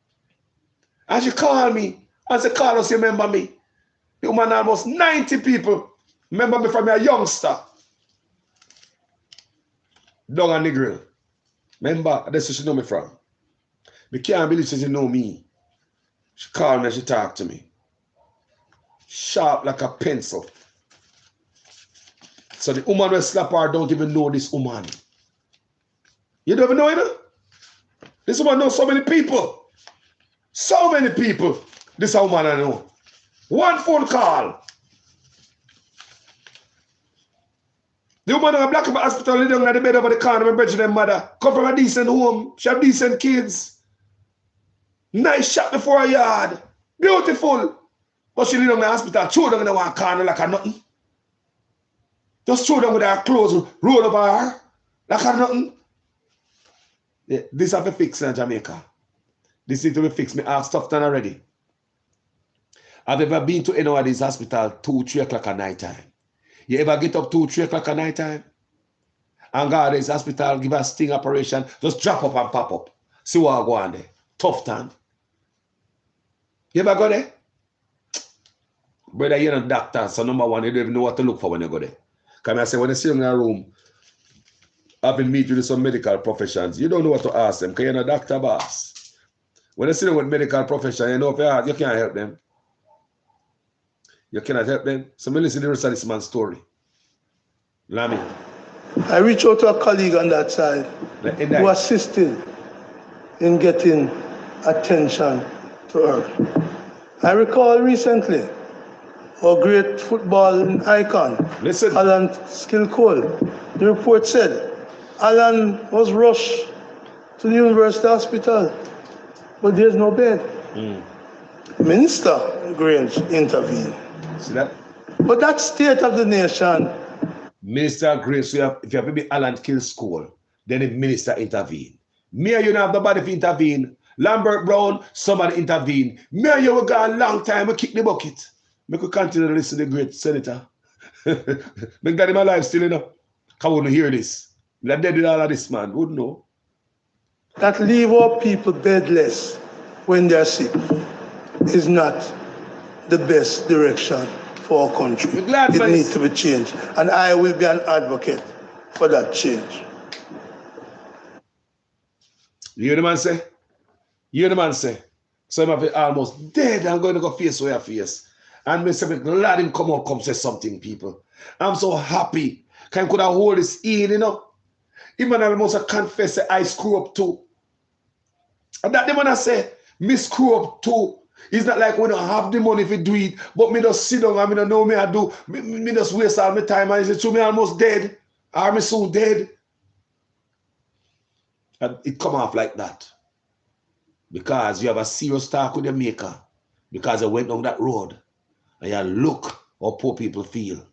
And she called me and said, Carlos, you remember me? The woman almost 90 people remember me from a youngster. Down on the grill. Remember, that's where she know me from. I can't believe she know me. She called me and she talked to me. Sharp like a pencil. So the woman will slap her don't even know this woman. You don't even know it? This woman knows so many people. So many people. This woman I know. One phone call. The woman in a black hospital lay down at the bed over the corner, my brother and mother. Come from a decent home. She have decent kids. Nice shop before her yard. Beautiful. But she lay down in the hospital, throw down in one corner like a nothing. Just throw down with her clothes, roll over her like a nothing. Yeah, this have to fix in Jamaica. This need to be fixed. Me ask stuff done already. Have you ever been to any of these hospitals 2, 3 o'clock at night time? You ever get up 2, 3 o'clock at night time? And God, this hospital give a sting operation, just drop up and pop up. See what I go on there. Tough time. You ever go there? Brother, you're not a doctor, so number one, you don't even know what to look for when you go there. Because I say, when you sit in a room, having meet with some medical professions, you don't know what to ask them because you're not a doctor, boss. When you sit down with medical professions, you know if you can't help them. You cannot help them. So me listen to the rest of this man's story. Lamy. I reached out to a colleague on that side who assisted in getting attention to her. I recall recently our great football icon, Alan Skillcole. The report said Alan was rushed to the University Hospital, but there's no bed. Minister Grange intervened. See that? But that state of the nation. Minister Grace, if you have to be Alan Kill School, then the minister intervene. Me and you don't have nobody to intervene. Lambert Brown, somebody intervene. Me and you will go a long time and kick the bucket. Me could continue to listen to the great senator. Make that in my life still, you know. I wouldn't hear this. I'm dead with all of this, man. Wouldn't know. That leave our people bedless when they're sick is not the best direction for our country. It needs to be changed. And I will be an advocate for that change. You hear the man say? You hear the man say? Some of it almost dead. I'm going to go face where I face. And me say, glad him come out, come say something, people. I'm so happy. Can could I hold this in, you know? Even I must confess that I screw up too. And that the man I say, me screw up too. It's not like we don't have the money if we do it, but me just sit down and me don't know me I do. Me just waste all my time and it's true me almost dead. Or me soon dead. And it come off like that. Because you have a serious talk with your maker. Because I went down that road. And you look how poor people feel.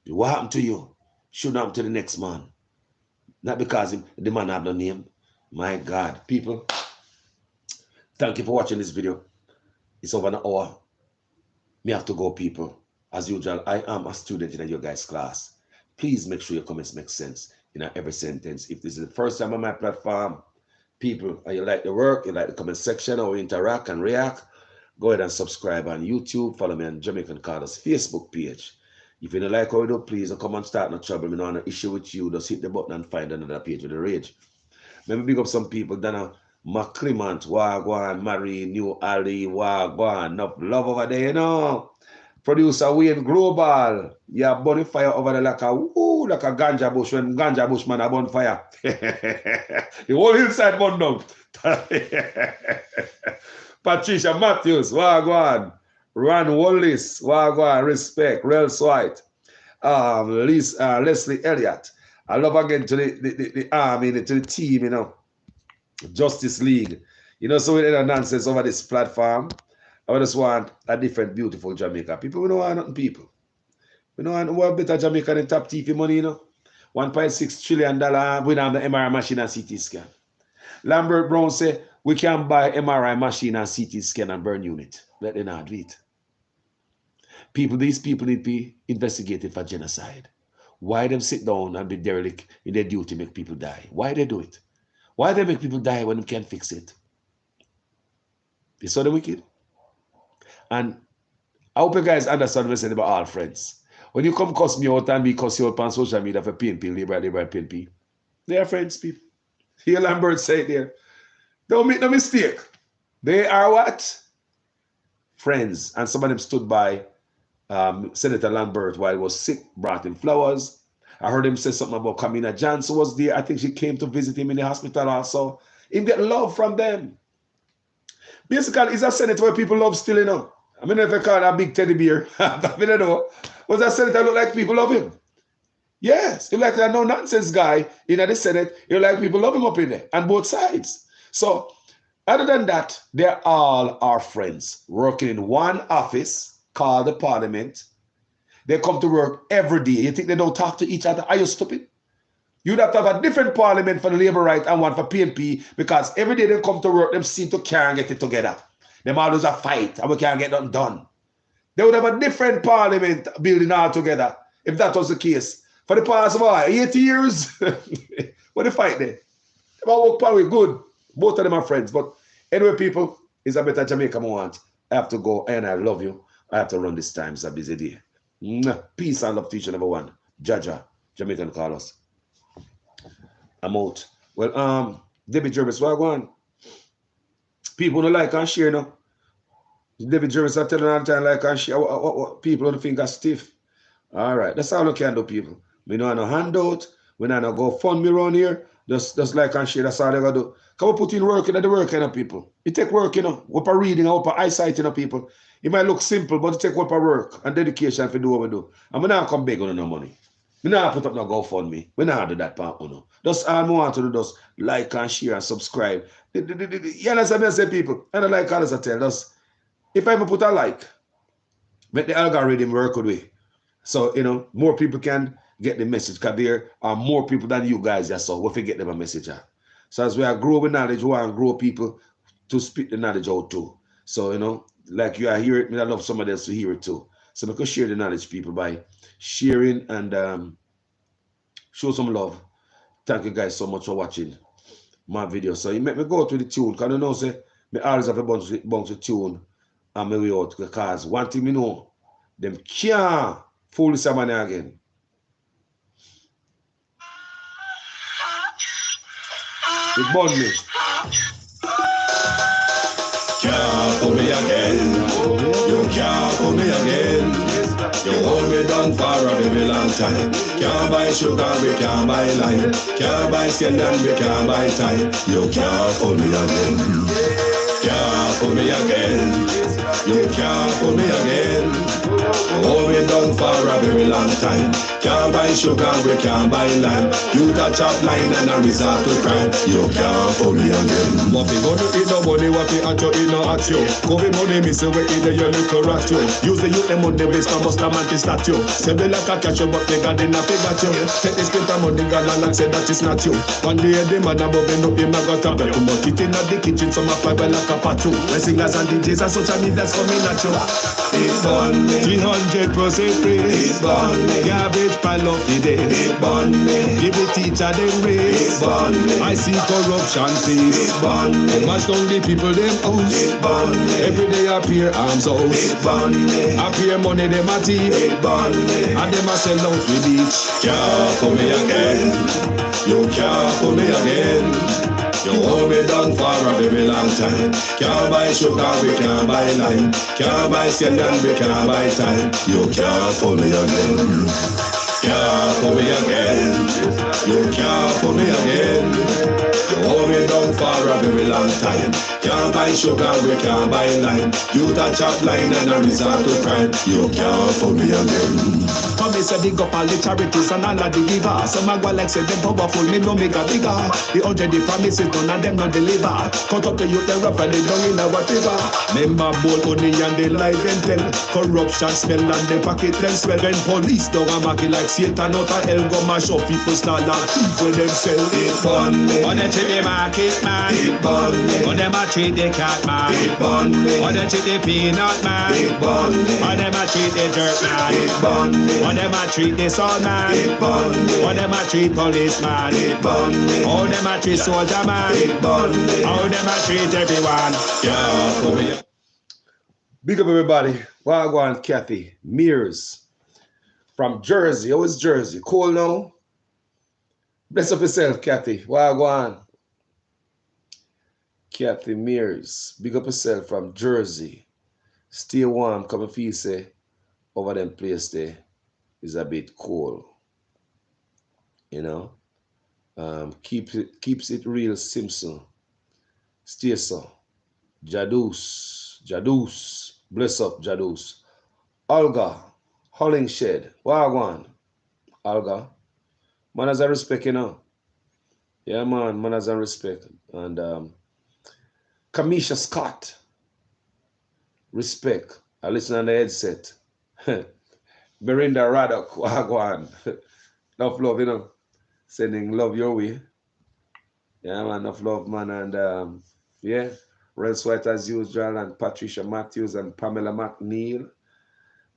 What happened to you shouldn't happen to the next man. Not because the man have no name. My God, people, thank you for watching this video. It's over an hour. Me have to go, people. As usual, I am a student in your guys' class. Please make sure your comments make sense in every sentence. If this is the first time on my platform, people, and you like the work, you like the comment section, or interact and react, go ahead and subscribe on YouTube. Follow me on Jamaican Carlos Facebook page. If you don't like how we do, please don't come and start no trouble. Me no no issue with you. Just hit the button and find another page with the rage. Let me big up some people. Dana McClement, Wagwan, Marie, New Ali, Wagwan. Enough love over there, you know. Producer Wayne Global. Yeah, burning fire over there like a ganja bush when ganja bush man a burn fire. The whole hillside burn down. Patricia Matthews, Wagwan. Ron Wallace, Wagwan, respect, Rels White, Leslie Elliott. I love again to the army, to the team, you know, Justice League. You know, so we did nonsense over this platform. I just want a different, beautiful Jamaica. People, we don't want nothing, people. We don't want better Jamaica than top TV money, you know. $1.6 trillion, we don't have the MRI machine and CT scan. Lambert Brown said, we can buy MRI machine and CT scan and burn unit. Let them not do it. People, these people need to be investigated for genocide. Why them sit down and be derelict in their duty to make people die? Why they do it? Why they make people die when they can't fix it? You saw the wicked? And I hope you guys understand what I said about all friends. When you come cuss me out and me cuss you out on social media for PNP, liberal PNP, they are friends, people. Here Lambert said there. Don't make no mistake. They are what? Friends. And some of them stood by Senator Lambert while he was sick, brought him flowers. I heard him say something about Kamina Johnson was there. I think she came to visit him in the hospital also. He get love from them. Basically, he's a senator where people love still, you know. I mean, if I call that big teddy bear, I don't know. Was that senator look like people love him? Yes, he like that no-nonsense guy in the Senate. You like people love him up in there, on both sides. So, other than that, they're all our friends working in one office called the Parliament. They come to work every day. You think they don't talk to each other? Are you stupid? You'd have to have a different Parliament for the Labour right and one for PNP because every day they come to work, them seem to can't get it together. Them always a fight and we can't get nothing done. They would have a different Parliament building all together if that was the case. For the past 80 years, what the fight there? They work probably good. Both of them are friends. But anyway, people, it's a better Jamaica I want. I have to go and I love you. I have to run this time. It's a busy day. Peace and love to each and every one. Jaja, Jamaican Carlos. I'm out. Well, David Jervis, what going? People don't like and share now. David Jervis are telling all the time like and share. What people don't think are stiff. All right, that's all we can do, people. We don't have no handout. We don't have no GoFundMe around here. Just like and share. That's all they gotta do. Come put in work in the work, you know, people. It take work, you know. Up a reading, up a eyesight, you know, people. It might look simple, but it take up a work and dedication to do what we do. And we not come beg on no money. We not put up no GoFundMe. We not do that part, you know. Just all we want to do, just like and share and subscribe. You understand me, I say, people? And I like others I tell us, if I ever put a like, make the algorithm work with me. So, you know, more people can get the message because there are more people than you guys that so we forget them a message. So as we are growing knowledge, we want to grow people to speak the knowledge out too. So, you know, like you are hearing it, I love somebody else to hear it too. So we can share the knowledge, people, by sharing and show some love. Thank you guys so much for watching my video. So you make me go to the tune, because you know, say, I always have a bunch of tune on my way out, because one thing you know, them can't fool someone again. It burned me. Can't fool me again. You can't fool me again. You hold me down for a very long time. Can't buy sugar, we can't buy lime. Can't buy skin and we can't buy time. You can't fool me again. Can't fool me again. You can't pull me again. Hold me down for a very long time. Can't buy sugar, we can't buy lime. You touch up line and a resort to crime. You can't pull me again. What we gonna eat no money, what we at you, eat no at you. COVID money, miss away, either you little rat you. Use the youth, the money, waste, no must a man to start you. Say we like a catch you, but they got enough to got you. Take this print of money, got and say that is not you. One day the man above him up, him a got a bed. Too much it in the kitchen, some a five like a patio. When singers and DJs and social media's coming at you. It's on me. 300% free. It's on me. Garbage pile up the day. It's on me. Give the teacher them raise. It's on me. I see corruption please. It's on me. Mash down the people them house. It's on me. Every day appear arms out. It's on me. Appear money them a thief. It's on me. And them a sell out with each. Can't pull me again. You can't pull me again. You hold me down for a very long time. Can't buy sugar, we can't buy lime. Can't buy scandal, we can't buy time. You can't pull me again. Can't pull me again. You can't pull me again. You hold me down for a very long time. Can't buy sugar, we can't buy lime. You touch up line and a resort to crime. You can't pull me again. Me say big up all the charities and all of the givers. Some a go like say them powerful, me no make a bigger. The 100 the promises, none of them no deliver. Cut up the youth, they rap and they down in a whatever. Member bold money and they live and tell. Corruption smell and they pocket them swell. When police don't a market like Satan out of hell, go mash up people start like thief when them sell. It burn me. On the TV market man. It burn me. On them a treat the cat man. It burn me. On the treat the peanut man. It burn me. On them a treat the jerk man. It burn me. On them a treat the son man. It burn me. On them a treat policeman. It burn me. How them a treat soldier man. It burn me. How them a treat everyone. Yeah, for me. Big up everybody. Wagwan Kathy Mears from Jersey. How is Jersey? Cold now? Bless up yourself, Kathy. Wagwan. Kathy Mears. Big up yourself from Jersey. Stay warm. Come and feel say over them place there is a bit cold. You know? Keeps it real, Simpson. Stay so. Jadus. Bless up, Jadus. Olga, Hollingshed. Wagwan. Olga. Man has a respect, you know. Yeah, man has a respect. And Kamisha Scott. Respect. I listen on the headset. Belinda Raddock, Wagwan. Enough love, you know. Sending love your way. Yeah, man, enough love, man. And yeah, Rance White as usual, and Patricia Matthews and Pamela McNeil.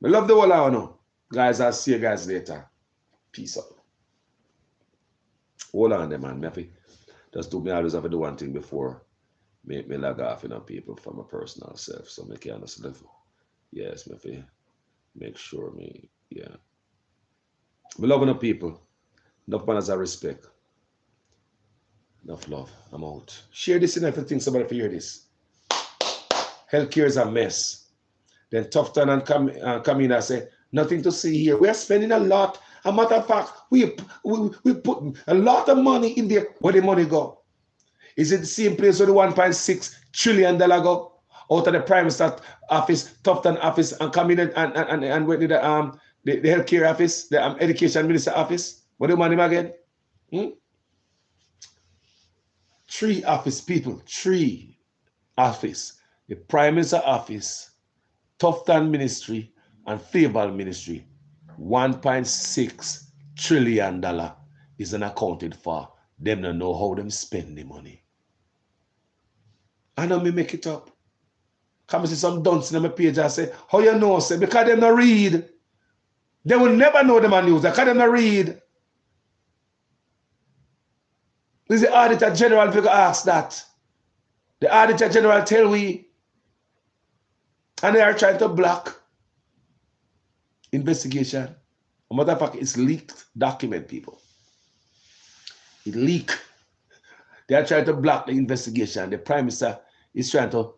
I love the whole hour now. Guys, I'll see you guys later. Peace out. Hold on there, man. Just do me always have to do one thing before me log off, you know, people for my personal self. So I can just live. Yes, me make sure me, yeah. We love enough people. Enough manners and respect. Enough love. I'm out. Share this in everything somebody can hear this. Healthcare is a mess. Then Tufton and Kamina say, nothing to see here. We are spending a lot. A matter of fact, we put a lot of money in there. Where the money go? Is it the same place where the $1.6 trillion go? Out of the Prime Minister office, Tufton office, and Kamina and went to the healthcare office, the education minister office? What do you want him again? 3 office people, 3 office. The Prime Minister office, Tufton ministry, and Favour ministry. $1.6 trillion is unaccounted for. Them don't know how them spend the money. I know me make it up. Come see some dunce in my page and say, how you know? Say, because they don't read. They will never know them on news. Because they don't read. Is the Auditor General if you ask that? The Auditor General tell we, and they are trying to block investigation. A matter of fact, it's leaked document, people. It leaked. They are trying to block the investigation. The Prime Minister is trying to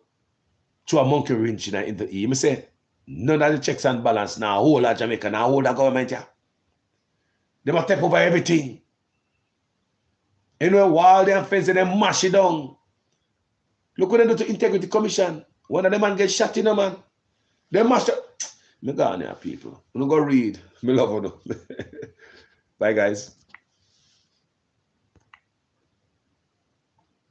throw a monkey wrench in the ear. I say, none of the checks and balance now, whole of Jamaica, now whole of government here. They must take over everything. Anyway, while they're fencing, they mash it down. Look what they do to Integrity Commission. One of them man get shot, you know, man. They must have. Me go on here, people. I'm going to go read. Me love you. Bye, guys.